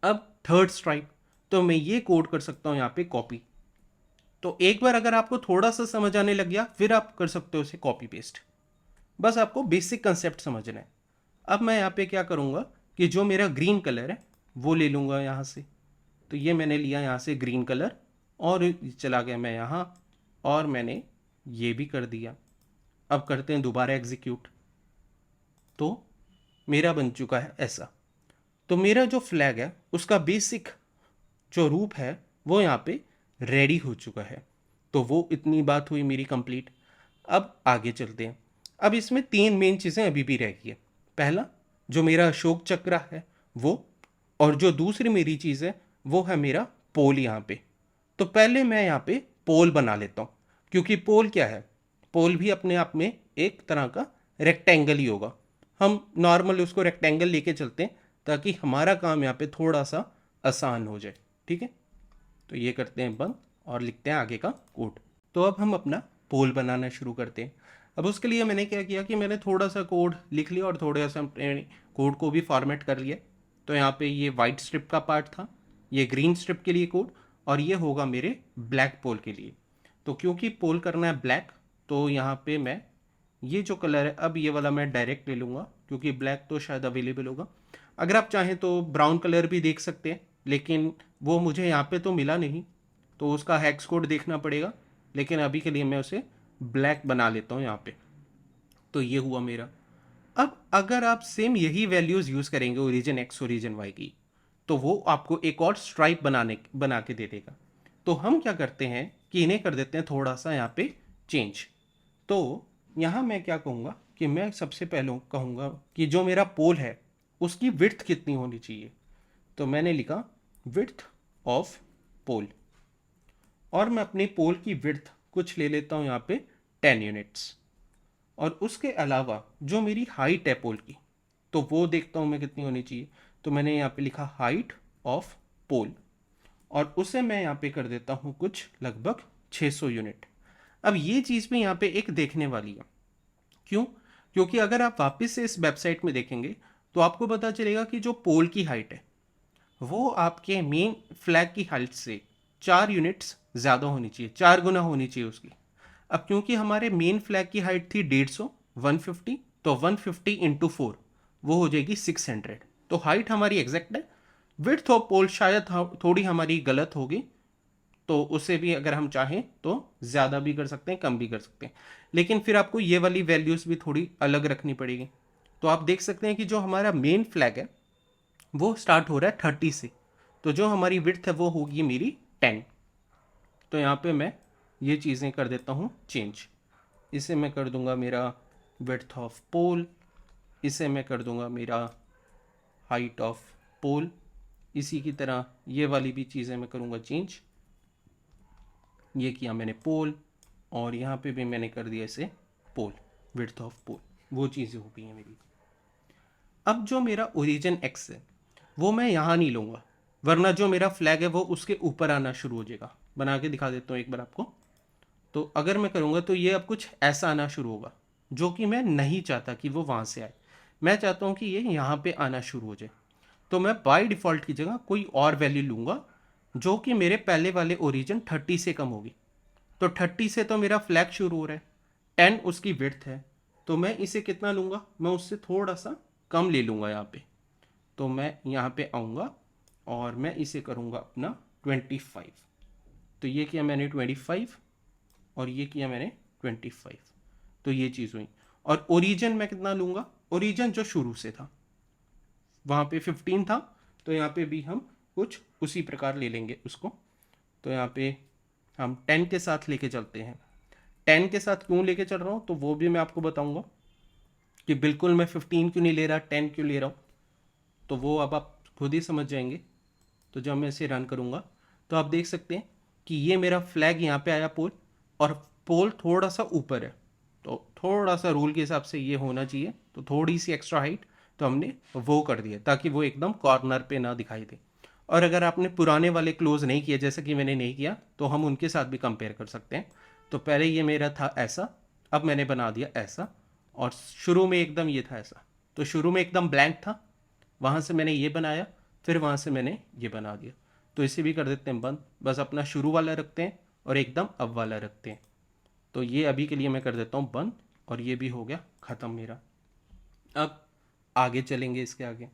अब थर्ड स्ट्राइप, तो मैं ये कोड कर सकता हूँ यहाँ पे कॉपी। तो एक बार अगर आपको थोड़ा सा समझ आने लग गया फिर आप कर सकते हो इसे कॉपी पेस्ट। बस आपको बेसिक कंसेप्ट समझना है। अब मैं यहाँ पे क्या करूँगा कि जो मेरा ग्रीन कलर है वो ले लूँगा यहाँ से। तो ये मैंने लिया यहाँ से ग्रीन कलर, और चला गया मैं यहाँ, और मैंने ये भी कर दिया। अब करते हैं दोबारा एग्जीक्यूट। तो मेरा बन चुका है ऐसा। तो मेरा जो फ्लैग है उसका बेसिक जो रूप है वो यहाँ पे रेडी हो चुका है। तो वो इतनी बात हुई मेरी कंप्लीट। अब आगे चलते हैं। अब इसमें तीन मेन चीज़ें अभी भी रह गई है। पहला जो मेरा अशोक चक्र है वो, और जो दूसरी मेरी चीज़ है वो है मेरा पोल यहाँ पे। तो पहले मैं यहाँ पे पोल बना लेता हूँ, क्योंकि पोल क्या है, पोल भी अपने आप में एक तरह का रेक्टेंगल ही होगा। हम नॉर्मल उसको रेक्टेंगल लेके चलते हैं ताकि हमारा काम यहाँ पे थोड़ा सा आसान हो जाए। ठीक है, तो ये करते हैं बंद और लिखते हैं आगे का कोड। तो अब हम अपना पोल बनाना शुरू करते हैं। अब उसके लिए मैंने क्या किया कि मैंने थोड़ा सा कोड लिख लिया और थोड़ा सा कोड को भी फॉर्मेट कर लिया। तो यहाँ पे ये वाइट स्ट्रिप का पार्ट था, ये ग्रीन स्ट्रिप के लिए कोड, और ये होगा मेरे ब्लैक पोल के लिए। तो क्योंकि पोल करना है ब्लैक, तो यहाँ पे मैं ये जो कलर है, अब ये वाला मैं डायरेक्ट ले लूँगा क्योंकि ब्लैक तो शायद अवेलेबल होगा। अगर आप चाहें तो ब्राउन कलर भी देख सकते हैं, लेकिन वो मुझे यहाँ पे तो मिला नहीं, तो उसका हेक्स कोड देखना पड़ेगा। लेकिन अभी के लिए मैं उसे ब्लैक बना लेता हूँ यहाँ पे। तो ये हुआ मेरा। अब अगर आप सेम यही वैल्यूज़ यूज़ करेंगे ओरिजिन एक्स ओरिजिन वाई की, तो वो आपको एक और स्ट्राइप बना के दे देगा। तो हम क्या करते हैं कि इन्हें कर देते हैं थोड़ा सा यहाँ पे चेंज। तो यहाँ मैं क्या कहूँगा कि मैं सबसे पहले कहूँगा कि जो मेरा पोल है उसकी विड्थ कितनी होनी चाहिए। तो मैंने लिखा विड्थ ऑफ पोल, और मैं अपने पोल की विड्थ कुछ ले लेता हूँ यहाँ पे 10 यूनिट्स। और उसके अलावा जो मेरी हाइट है पोल की, तो वो देखता हूँ मैं कितनी होनी चाहिए। तो मैंने यहाँ पे लिखा हाइट ऑफ पोल, और उसे मैं यहाँ पे कर देता हूँ कुछ लगभग 600 यूनिट। अब ये चीज़ भी यहाँ पे एक देखने वाली है। क्यों? क्योंकि अगर आप वापस से इस वेबसाइट में देखेंगे तो आपको पता चलेगा कि जो पोल की हाइट है वो आपके मेन फ्लैग की हाइट से 4 यूनिट्स ज़्यादा होनी चाहिए, 4 गुना होनी चाहिए उसकी। अब क्योंकि हमारे मेन फ्लैग की हाइट थी 150, 150, तो 150 इंटू 4 वो हो जाएगी 600। तो हाइट हमारी एग्जैक्ट है। विड्थ ऑफ पोल शायद थोड़ी हमारी गलत होगी, तो उसे भी अगर हम चाहें तो ज़्यादा भी कर सकते हैं, कम भी कर सकते हैं। लेकिन फिर आपको ये वाली वैल्यूज़ भी थोड़ी अलग रखनी पड़ेगी। तो आप देख सकते हैं कि जो हमारा मेन फ्लैग है वो स्टार्ट हो रहा है 30 से, तो जो हमारी विड्थ है वो होगी मेरी 10। तो यहाँ पे मैं ये चीज़ें कर देता हूँ चेंज। इसे मैं कर दूंगा मेरा विड्थ ऑफ पोल, इसे मैं कर दूंगा मेरा हाइट ऑफ पोल, इसी की तरह ये वाली भी चीज़ें मैं करूँगा चेंज। ये किया मैंने पोल, और यहाँ पे भी मैंने कर दिया इसे पोल, विड्थ ऑफ पोल, वो चीज़ें हो गई हैं मेरी। अब जो मेरा ओरिजिन एक्स है वो मैं यहाँ नहीं लूँगा, वरना जो मेरा फ्लैग है वो उसके ऊपर आना शुरू हो जाएगा। बना के दिखा देता हूँ एक बार आपको। तो अगर मैं करूँगा तो ये अब कुछ ऐसा आना शुरू होगा, जो कि मैं नहीं चाहता कि वो वहाँ से आए। मैं चाहता हूँ कि ये यहाँ पे आना शुरू हो जाए। तो मैं बाय डिफ़ॉल्ट की जगह कोई और वैल्यू लूँगा जो कि मेरे पहले वाले ओरिजिन 30 से कम होगी। तो 30 से तो मेरा फ्लैग शुरू हो रहा है, 10 उसकी विड्थ है, तो मैं इसे कितना लूँगा, मैं उससे थोड़ा सा कम ले लूँगा यहाँ पे। तो मैं यहाँ पे आऊँगा और मैं इसे करूँगा अपना 25। तो ये किया मैंने 25, और ये किया मैंने 25। तो ये चीज़ हुई। और ओरिजिन मैं कितना लूँगा, ओरिजिन जो शुरू से था वहाँ पे 15 था, तो यहाँ पे भी हम कुछ उसी प्रकार ले लेंगे उसको। तो यहाँ पे हम 10 के साथ लेके चलते हैं। 10 के साथ क्यों लेके चल रहा हूँ तो वो भी मैं आपको बताऊँगा कि बिल्कुल मैं 15 क्यों नहीं ले रहा, 10 क्यों ले रहा हूँ, तो वो अब आप खुद ही समझ जाएंगे। तो जब मैं इसे रन करूँगा तो आप देख सकते हैं कि ये मेरा फ्लैग यहाँ पे आया पोल, और पोल थोड़ा सा ऊपर है, तो थोड़ा सा रूल के हिसाब से ये होना चाहिए, तो थोड़ी सी एक्स्ट्रा हाइट तो हमने वो कर दिया ताकि वो एकदम कॉर्नर पे ना दिखाई दे। और अगर आपने पुराने वाले क्लोज नहीं किए जैसे कि मैंने नहीं किया, तो हम उनके साथ भी कंपेयर कर सकते हैं। तो पहले ये मेरा था ऐसा, अब मैंने बना दिया ऐसा, और शुरू में एकदम ये था ऐसा। तो शुरू में एकदम ब्लैंक था, वहाँ से मैंने ये बनाया, फिर वहाँ से मैंने ये बना दिया। तो इसे भी कर देते हैं बंद, बस अपना शुरू वाला रखते हैं और एकदम अब वाला रखते हैं। तो ये अभी के लिए मैं कर देता हूँ बंद, और ये भी हो गया ख़त्म मेरा। अब आगे चलेंगे इसके आगे।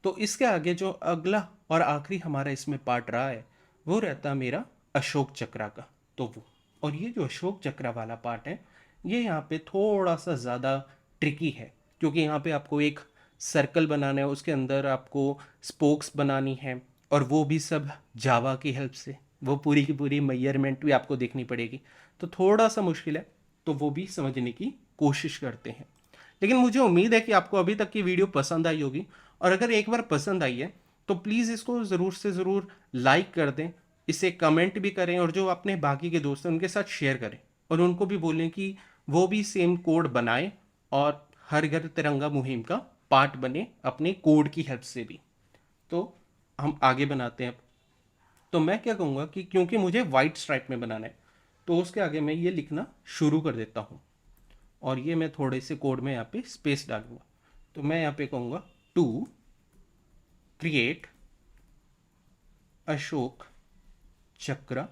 तो इसके आगे जो अगला और आखिरी हमारा इसमें पार्ट रहा है वो रहता है मेरा अशोक चक्रा का। तो वो, और ये जो अशोक चक्रा वाला पार्ट है ये यहाँ पे थोड़ा सा ज़्यादा ट्रिकी है, क्योंकि यहाँ पे आपको एक सर्कल बनाना है, उसके अंदर आपको स्पोक्स बनानी है, और वो भी सब जावा की हेल्प से, वो पूरी की पूरी मेजरमेंट भी आपको देखनी पड़ेगी, तो थोड़ा सा मुश्किल है, तो वो भी समझने की कोशिश करते हैं। लेकिन मुझे उम्मीद है कि आपको अभी तक की वीडियो पसंद आई होगी, और अगर एक बार पसंद आई है तो प्लीज़ इसको ज़रूर से ज़रूर लाइक कर दें, इसे कमेंट भी करें, और जो अपने बाकी के दोस्त हैं उनके साथ शेयर करें, और उनको भी बोलें कि वो भी सेम कोड बनाएं और हर घर तिरंगा मुहिम का पार्ट बने अपने कोड की हेल्प से भी। तो हम आगे बनाते हैं अब। तो मैं क्या कहूँगा कि क्योंकि मुझे वाइट स्ट्राइप में बनाना है, तो उसके आगे मैं ये लिखना शुरू कर देता हूँ, और ये मैं थोड़े से कोड में यहाँ पे स्पेस डालूंगा। तो मैं यहाँ पे कहूँगा टू क्रिएट अशोक चक्र,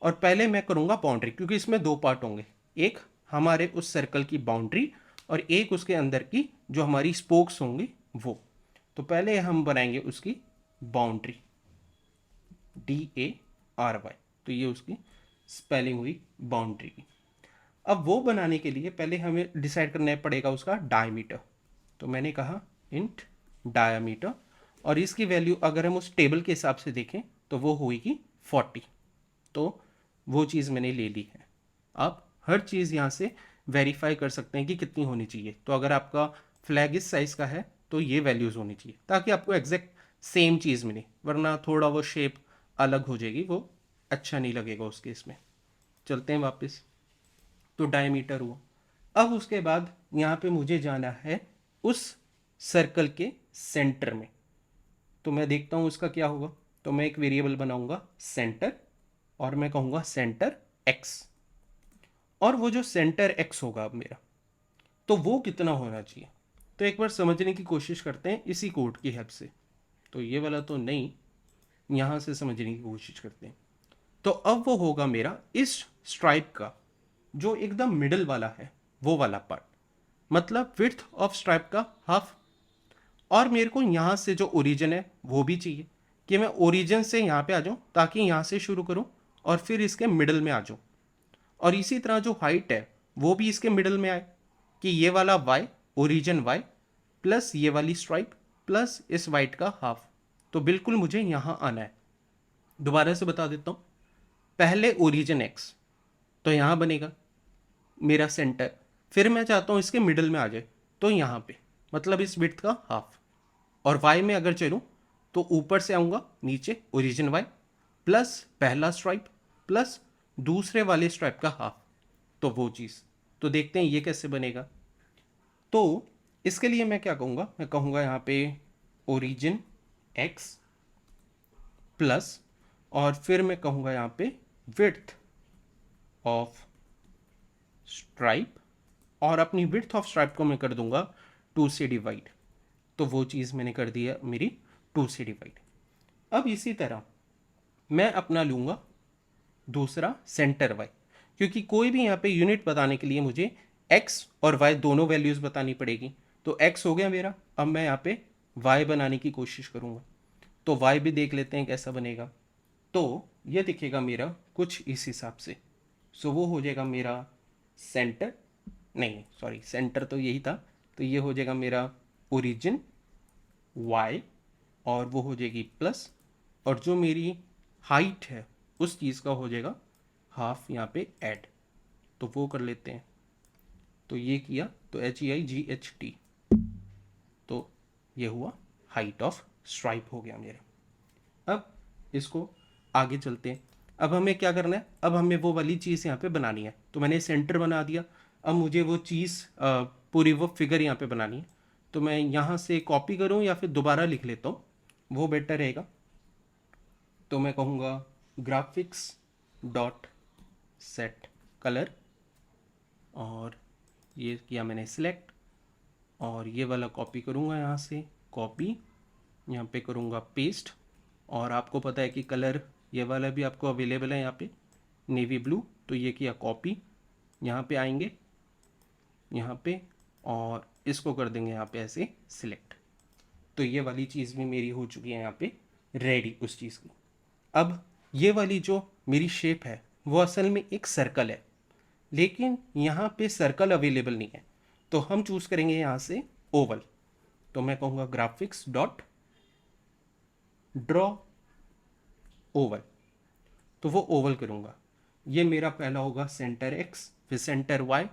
और पहले मैं करूँगा बाउंड्री, क्योंकि इसमें दो पार्ट होंगे, एक हमारे उस सर्कल की बाउंड्री और एक उसके अंदर की जो हमारी स्पोक्स होंगी वो। तो पहले हम बनाएंगे उसकी बाउंड्री, DARY, तो ये उसकी स्पेलिंग हुई बाउंड्री की। अब वो बनाने के लिए पहले हमें डिसाइड करना पड़ेगा उसका डायमीटर। तो मैंने कहा इंट डायमीटर, और इसकी वैल्यू अगर हम उस टेबल के हिसाब से देखें तो वो होगी 40। तो वो चीज़ मैंने ले ली है। आप हर चीज़ यहाँ से वेरीफाई कर सकते हैं कि कितनी होनी चाहिए। तो अगर आपका फ्लैग इस साइज़ का है तो ये वैल्यूज़ होनी चाहिए, ताकि आपको एग्जैक्ट सेम चीज़ मिले, वरना थोड़ा वो शेप अलग हो जाएगी, वो अच्छा नहीं लगेगा उस केस में। चलते हैं वापस। तो डायमीटर हुआ। अब उसके बाद यहाँ पे मुझे जाना है उस सर्कल के सेंटर में। तो मैं देखता हूँ उसका क्या होगा। तो मैं एक वेरिएबल बनाऊंगा सेंटर, और मैं कहूँगा सेंटर एक्स, और वो जो सेंटर एक्स होगा अब मेरा, तो वो कितना होना चाहिए। तो एक बार समझने की कोशिश करते हैं इसी कोड की हेल्प से। तो ये वाला तो नहीं, यहाँ से समझने की कोशिश करते हैं। तो अब वो होगा मेरा इस स्ट्राइप का जो एकदम मिडल वाला है, वो वाला पार्ट, मतलब विड्थ ऑफ स्ट्राइप का हाफ। और मेरे को यहाँ से जो ओरिजिन है वो भी चाहिए, कि मैं ओरिजिन से यहाँ पे आ जाऊँ, ताकि यहाँ से शुरू करूँ और फिर इसके मिडल में आ जाऊँ। और इसी तरह जो हाइट है वो भी इसके मिडल में आए, कि ये वाला वाई, ओरिजिन वाई, प्लस ये वाली स्ट्राइप, प्लस इस वाइट का हाफ। तो बिल्कुल मुझे यहाँ आना है। दोबारा से बता देता हूँ। पहले ओरिजिन एक्स, तो यहाँ बनेगा मेरा सेंटर, फिर मैं चाहता हूँ इसके मिडल में आ जाए, तो यहाँ पे, मतलब इस विड्थ का हाफ। और वाई में अगर चलूँ तो ऊपर से आऊँगा नीचे ओरिजिन वाई, प्लस पहला स्ट्राइप, प्लस दूसरे वाले स्ट्राइप का हाफ, तो वो चीज़। तो देखते हैं ये कैसे बनेगा। तो इसके लिए मैं क्या कहूँगा, मैं कहूँगा यहाँ पे ओरिजिन एक्स प्लस, और फिर मैं कहूँगा यहाँ पे विड्थ ऑफ स्ट्राइप, और अपनी विड्थ ऑफ स्ट्राइप को मैं कर दूंगा 2 से डिवाइड। तो वो चीज़ मैंने कर दी है मेरी 2 से डिवाइड। अब इसी तरह मैं अपना लूँगा दूसरा सेंटर वाई, क्योंकि कोई भी यहाँ पे यूनिट बताने के लिए मुझे एक्स और वाई दोनों वैल्यूज़ बतानी पड़ेगी। तो एक्स हो गया मेरा, अब मैं यहाँ पे वाई बनाने की कोशिश करूँगा। तो वाई भी देख लेते हैं कैसा बनेगा। तो ये दिखेगा मेरा कुछ इस हिसाब से। सो वो हो जाएगा मेरा सेंटर, नहीं सॉरी, सेंटर तो यही था। तो ये हो जाएगा मेरा ओरिजिन वाई, और वो हो जाएगी प्लस, और जो मेरी हाइट है उस चीज़ का हो जाएगा हाफ यहाँ पे ऐड। तो वो कर लेते हैं। तो ये किया तो HEIGHT, तो ये हुआ हाइट ऑफ स्ट्राइप हो गया मेरा। अब इसको आगे चलते हैं। अब हमें क्या करना है, अब हमें वो वाली चीज़ यहाँ पे बनानी है। तो मैंने सेंटर बना दिया, अब मुझे वो चीज़ पूरी वो फिगर यहाँ पे बनानी है। तो मैं यहाँ से कॉपी करूँ या फिर दोबारा लिख लेता हूँ, वो बेटर रहेगा। तो मैं कहूँगा ग्राफिक्स डॉट सेट कलर, और ये किया मैंने सिलेक्ट, और ये वाला कॉपी करूँगा यहाँ से, कॉपी यहाँ पे करूँगा पेस्ट। और आपको पता है कि कलर ये वाला भी आपको अवेलेबल है यहाँ पे, नेवी ब्लू। तो ये किया कॉपी, यहाँ पे आएंगे यहाँ पे, और इसको कर देंगे यहाँ पे ऐसे सिलेक्ट। तो ये वाली चीज़ भी मेरी हो चुकी है यहाँ पे रेडी उस चीज़ की। अब ये वाली जो मेरी शेप है वो असल में एक सर्कल है, लेकिन यहाँ पे सर्कल अवेलेबल नहीं है, तो हम चूज़ करेंगे यहाँ से ओवल। तो मैं कहूँगा ग्राफिक्स डॉट ड्रॉ ओवल, तो वो ओवल करूँगा। ये मेरा पहला होगा सेंटर एक्स, फिर सेंटर वाई,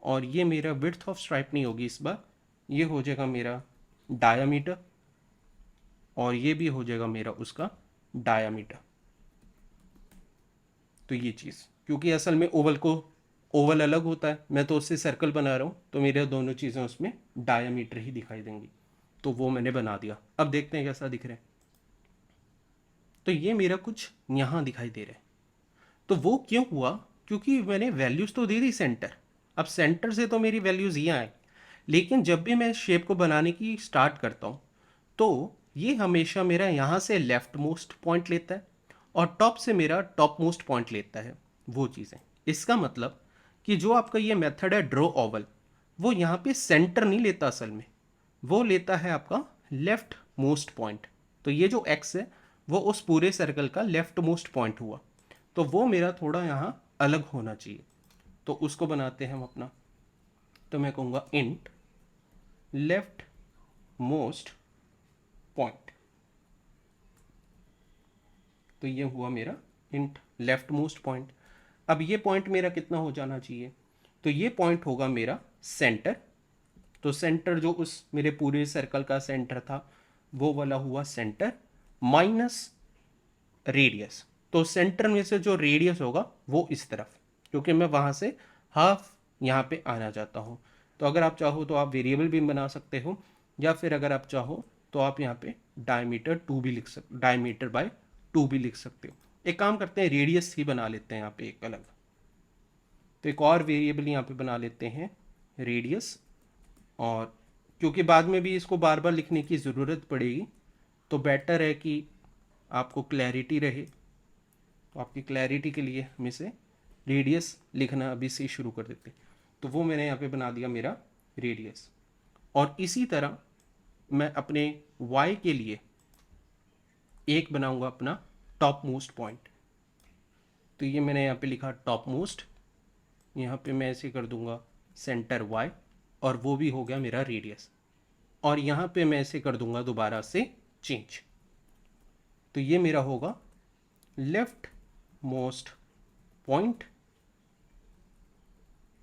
और ये मेरा विड्थ ऑफ स्ट्राइप नहीं होगी इस बार, ये हो जाएगा मेरा डायामीटर, और ये भी हो जाएगा मेरा उसका डायामीटर। तो ये चीज़, क्योंकि असल में ओवल को ओवल अलग होता है, मैं तो उससे सर्कल बना रहा हूँ, तो मेरे दोनों चीज़ें उसमें डायामीटर ही दिखाई देंगी। तो वो मैंने बना दिया। अब देखते हैं कैसा दिख रहा है। तो ये मेरा कुछ यहाँ दिखाई दे रहा है। तो वो क्यों हुआ? क्योंकि मैंने वैल्यूज़ तो दे दी सेंटर। अब सेंटर से तो मेरी वैल्यूज़ यहाँ आए, लेकिन जब भी मैं शेप को बनाने की स्टार्ट करता हूँ तो ये हमेशा मेरा यहाँ से लेफ्ट मोस्ट पॉइंट लेता है और टॉप से मेरा टॉप मोस्ट पॉइंट लेता है, वो चीज़ें। इसका मतलब कि जो आपका ये मेथड है ड्रॉ ओवल, वो यहाँ पे सेंटर नहीं लेता असल में, वो लेता है आपका लेफ्ट मोस्ट पॉइंट। तो ये जो एक्स है वो उस पूरे सर्कल का लेफ्ट मोस्ट पॉइंट हुआ, तो वो मेरा थोड़ा यहाँ अलग होना चाहिए। तो उसको बनाते हैं हम अपना। तो मैं कहूँगा इंट लेफ्ट मोस्ट पॉइंट। तो ये हुआ मेरा इंट लेफ्ट मोस्ट पॉइंट। अब ये पॉइंट मेरा कितना हो जाना चाहिए? तो ये पॉइंट होगा मेरा सेंटर। तो सेंटर जो उस मेरे पूरे सर्कल का सेंटर था वो वाला हुआ सेंटर माइनस रेडियस। तो सेंटर में से जो रेडियस होगा वो इस तरफ, क्योंकि मैं वहाँ से हाफ यहाँ पे आना चाहता हूँ। तो अगर आप चाहो तो आप वेरिएबल भी बना सकते हो, या फिर अगर आप चाहो तो आप यहाँ पे डायमीटर 2 भी लिख सकते, डायमीटर बाय 2 भी लिख सकते हो। एक काम करते हैं, रेडियस ही बना लेते हैं यहाँ पे एक अलग। तो एक और वेरिएबल यहाँ पे बना लेते हैं रेडियस, और क्योंकि बाद में भी इसको बार बार लिखने की ज़रूरत पड़ेगी तो बेटर है कि आपको क्लैरिटी रहे। तो आपकी क्लैरिटी के लिए हम इसे रेडियस लिखना अभी से शुरू कर देते हैं। तो वो मैंने यहाँ पे बना दिया मेरा रेडियस। और इसी तरह मैं अपने y के लिए एक बनाऊंगा अपना टॉप मोस्ट पॉइंट। तो ये मैंने यहाँ पे लिखा टॉप मोस्ट, यहाँ पे मैं ऐसे कर दूंगा सेंटर y, और वो भी हो गया मेरा रेडियस। और यहाँ पे मैं ऐसे कर दूंगा दोबारा से चेंज। तो ये मेरा होगा लेफ्ट मोस्ट पॉइंट,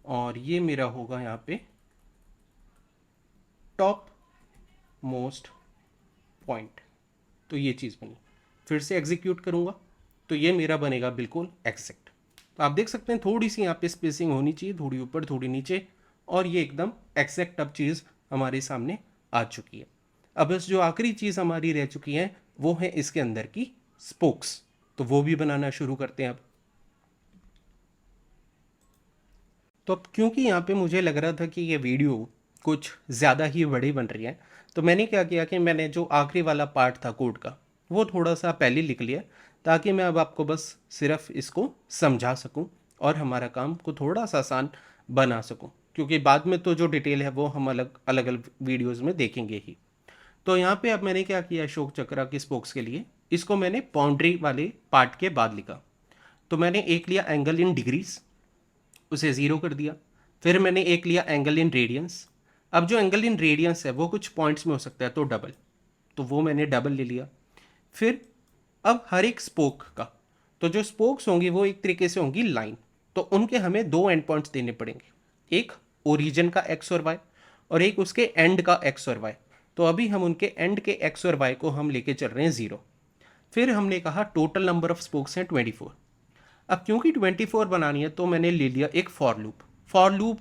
और ये मेरा होगा यहाँ पे टॉप मोस्ट पॉइंट। तो ये चीज़ बनी। फिर से एग्जीक्यूट करूँगा तो ये मेरा बनेगा बिल्कुल एग्जैक्ट। तो आप देख सकते हैं थोड़ी सी यहाँ पे स्पेसिंग होनी चाहिए, थोड़ी ऊपर थोड़ी नीचे, और ये एकदम एग्जैक्ट अब चीज़ हमारे सामने आ चुकी है। अब बस जो आखिरी चीज़ हमारी रह चुकी है वो है इसके अंदर की स्पोक्स। तो वो भी बनाना शुरू करते हैं अब। तो अब क्योंकि यहाँ पे मुझे लग रहा था कि ये वीडियो कुछ ज़्यादा ही बड़ी बन रही है, तो मैंने क्या किया कि मैंने जो आखिरी वाला पार्ट था कोड का वो थोड़ा सा पहले लिख लिया, ताकि मैं अब आपको बस सिर्फ इसको समझा सकूं और हमारा काम को थोड़ा सा आसान बना सकूं, क्योंकि बाद में तो जो डिटेल है वो हम अलग अलग वीडियोज़ में देखेंगे ही। तो यहाँ पे अब मैंने क्या किया, अशोक चक्रा के स्पोक्स के लिए इसको मैंने बाउंड्री वाले पार्ट के बाद लिखा। तो मैंने एक लिया एंगल इन डिग्रीज, उसे ज़ीरो कर दिया। फिर मैंने एक लिया एंगल इन रेडियंस। अब जो एंगल इन रेडियंस है वो कुछ पॉइंट्स में हो सकता है, तो डबल, तो वो मैंने डबल ले लिया। फिर अब हर एक स्पोक का, तो जो स्पोक्स होंगी वो एक तरीके से होंगी लाइन, तो उनके हमें दो एंड पॉइंट्स देने पड़ेंगे, एक ओरिजिन का एक्स और वाई और एक उसके एंड का एक्स और वाई। तो अभी हम उनके एंड के एक्स और वाई को हम लेके चल रहे हैं 0। फिर हमने कहा टोटल नंबर ऑफ स्पोक्स हैं 24। अब क्योंकि 24 बनानी है तो मैंने ले लिया एक फॉर लूप। फॉर लूप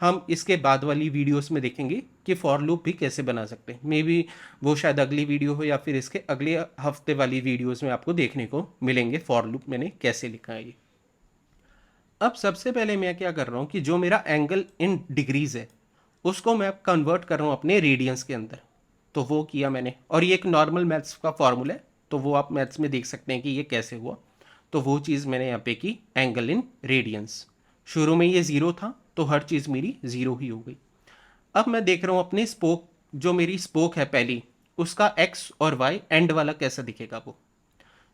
हम इसके बाद वाली वीडियोस में देखेंगे कि फॉर लूप भी कैसे बना सकते हैं। मे बी वो शायद अगली वीडियो हो या फिर इसके अगले हफ्ते वाली वीडियोस में आपको देखने को मिलेंगे फॉर लूप मैंने कैसे लिखा है ये। अब सबसे पहले मैं क्या कर रहा हूँ कि जो मेरा एंगल इन डिग्रीज है उसको मैं कन्वर्ट कर रहा हूँ अपने रेडियंस के अंदर। तो वो किया मैंने, और ये एक नॉर्मल मैथ्स का फॉर्मूला है, तो वो आप मैथ्स में देख सकते हैं कि ये कैसे हुआ। तो वो चीज़ मैंने यहाँ पे की एंगल इन रेडियंस। शुरू में ये 0 था तो हर चीज़ मेरी 0 ही हो गई। अब मैं देख रहा हूँ अपनी स्पोक, जो मेरी स्पोक है पहली, उसका एक्स और वाई एंड वाला कैसा दिखेगा वो।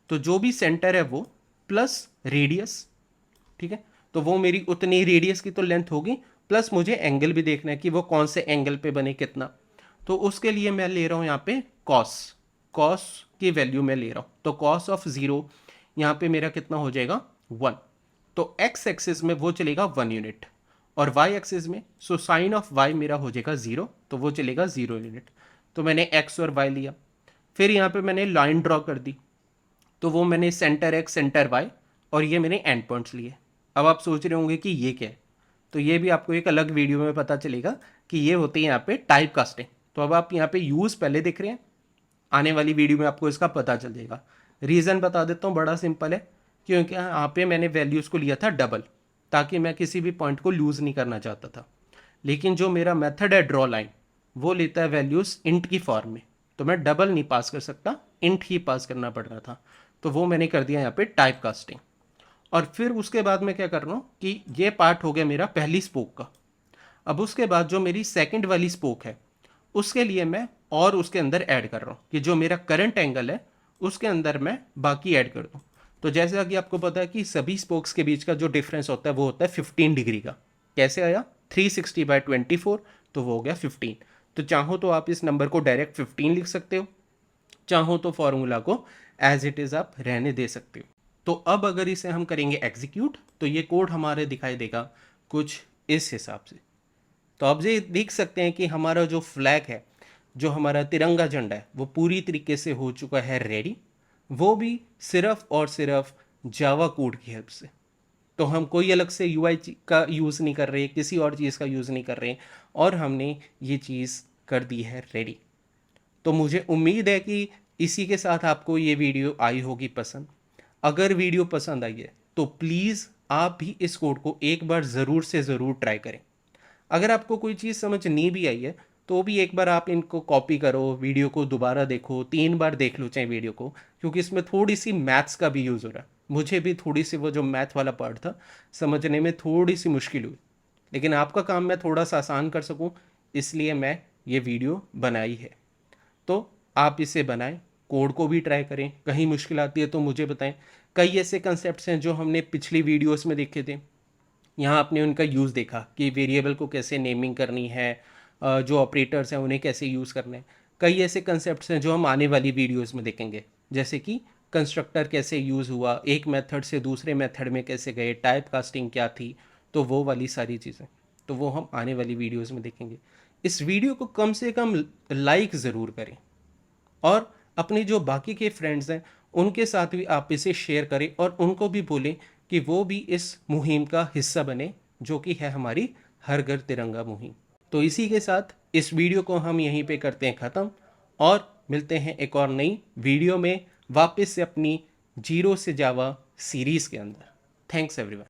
तो जो भी सेंटर है वो प्लस रेडियस, ठीक है, तो वो मेरी उतनी रेडियस की तो लेंथ होगी, प्लस मुझे एंगल भी देखना है कि वो कौन से एंगल पे बने कितना। तो उसके लिए मैं ले रहा हूँ यहाँ पे कॉस की वैल्यू मैं ले रहा हूँ। तो कॉस ऑफ 0 यहाँ पे मेरा कितना हो जाएगा 1। तो एक्स एक्सिस में वो चलेगा 1 यूनिट, और वाई एक्सिस में सो साइन ऑफ वाई मेरा हो जाएगा 0, तो वो चलेगा 0 यूनिट। तो मैंने एक्स और वाई लिया, फिर यहाँ पे मैंने लाइन ड्रॉ कर दी, तो वो मैंने सेंटर एक्स सेंटर वाई और ये मैंने एंड पॉइंट्स लिए। अब आप सोच रहे होंगे कि ये क्या है, तो ये भी आपको एक अलग वीडियो में पता चलेगा कि ये होती है यहाँ पे टाइप कास्टिंग। तो अब आप यहाँ पे यूज़ पहले देख रहे हैं, आने वाली वीडियो में आपको इसका पता चल जाएगा। रीज़न बता देता हूँ, बड़ा सिंपल है, क्योंकि यहाँ पे मैंने वैल्यूज़ को लिया था डबल, ताकि मैं किसी भी पॉइंट को लूज़ नहीं करना चाहता था। लेकिन जो मेरा मेथड है ड्रॉ लाइन, वो लेता है वैल्यूज़ इंट की फॉर्म में, तो मैं डबल नहीं पास कर सकता, इंट ही पास करना पड़ रहा था। तो वो मैंने कर दिया यहाँ पे टाइप कास्टिंग। और फिर उसके बाद मैं क्या कर रहा हूँ कि ये पार्ट हो गया मेरा पहली स्पोक का। अब उसके बाद जो मेरी सेकंड वाली स्पोक है, उसके लिए मैं और उसके अंदर ऐड कर रहा हूँ कि जो मेरा करंट एंगल है उसके अंदर मैं बाकी ऐड कर दूँ। तो जैसा कि आपको पता है कि सभी स्पोक्स के बीच का जो डिफरेंस होता है वो होता है 15 डिग्री का। कैसे आया 360/24, तो वो हो गया 15। तो चाहो तो आप इस नंबर को डायरेक्ट 15 लिख सकते हो, चाहो तो फॉर्मूला को एज इट इज़ आप रहने दे सकते हो। तो अब अगर इसे हम करेंगे एग्जीक्यूट, तो ये कोड हमारे दिखाई देगा कुछ इस हिसाब से। तो आप ये देख सकते हैं कि हमारा जो फ्लैग है, जो हमारा तिरंगा झंडा है, वो पूरी तरीके से हो चुका है रेडी, वो भी सिर्फ और सिर्फ जावा कोड की हेल्प से। तो हम कोई अलग से यूआई का यूज़ नहीं कर रहे, किसी और चीज़ का यूज़ नहीं कर रहे, और हमने ये चीज़ कर दी है रेडी। तो मुझे उम्मीद है कि इसी के साथ आपको ये वीडियो आई होगी पसंद। अगर वीडियो पसंद आई है तो प्लीज़ आप भी इस कोड को एक बार ज़रूर से ज़रूर ट्राई करें। अगर आपको कोई चीज़ समझ नहीं भी आई है तो भी एक बार आप इनको कॉपी करो, वीडियो को दोबारा देखो, 3 बार देख लो चाहे वीडियो को, क्योंकि इसमें थोड़ी सी मैथ्स का भी यूज़ हो रहा है। मुझे भी थोड़ी सी वो जो मैथ वाला पार्ट था समझने में थोड़ी सी मुश्किल हुई, लेकिन आपका काम मैं थोड़ा सा आसान कर सकूं, इसलिए मैं ये वीडियो बनाई है। तो आप इसे बनाएं, कोड को भी ट्राई करें, कहीं मुश्किल आती है तो मुझे बताएं। कई ऐसे कंसेप्ट्स हैं जो हमने पिछली वीडियोस में देखे थे, यहाँ आपने उनका यूज़ देखा कि वेरिएबल को कैसे नेमिंग करनी है, जो ऑपरेटर्स हैं उन्हें कैसे यूज़ करना है। कई ऐसे कंसेप्ट्स हैं जो हम आने वाली वीडियोस में देखेंगे, जैसे कि कंस्ट्रक्टर कैसे यूज़ हुआ, एक मेथड से दूसरे मेथड में कैसे गए, टाइप कास्टिंग क्या थी, तो वो वाली सारी चीज़ें तो वो हम आने वाली वीडियोस में देखेंगे। इस वीडियो को कम से कम लाइक ज़रूर करें, और अपने जो बाकी के फ्रेंड्स हैं उनके साथ भी आप इसे शेयर करें, और उनको भी बोलें कि वो भी इस मुहिम का हिस्सा बने, जो कि है हमारी हर घर तिरंगा मुहिम। तो इसी के साथ इस वीडियो को हम यहीं पे करते हैं ख़त्म, और मिलते हैं एक और नई वीडियो में वापस से अपनी जीरो से जावा सीरीज़ के अंदर। Thanks everyone.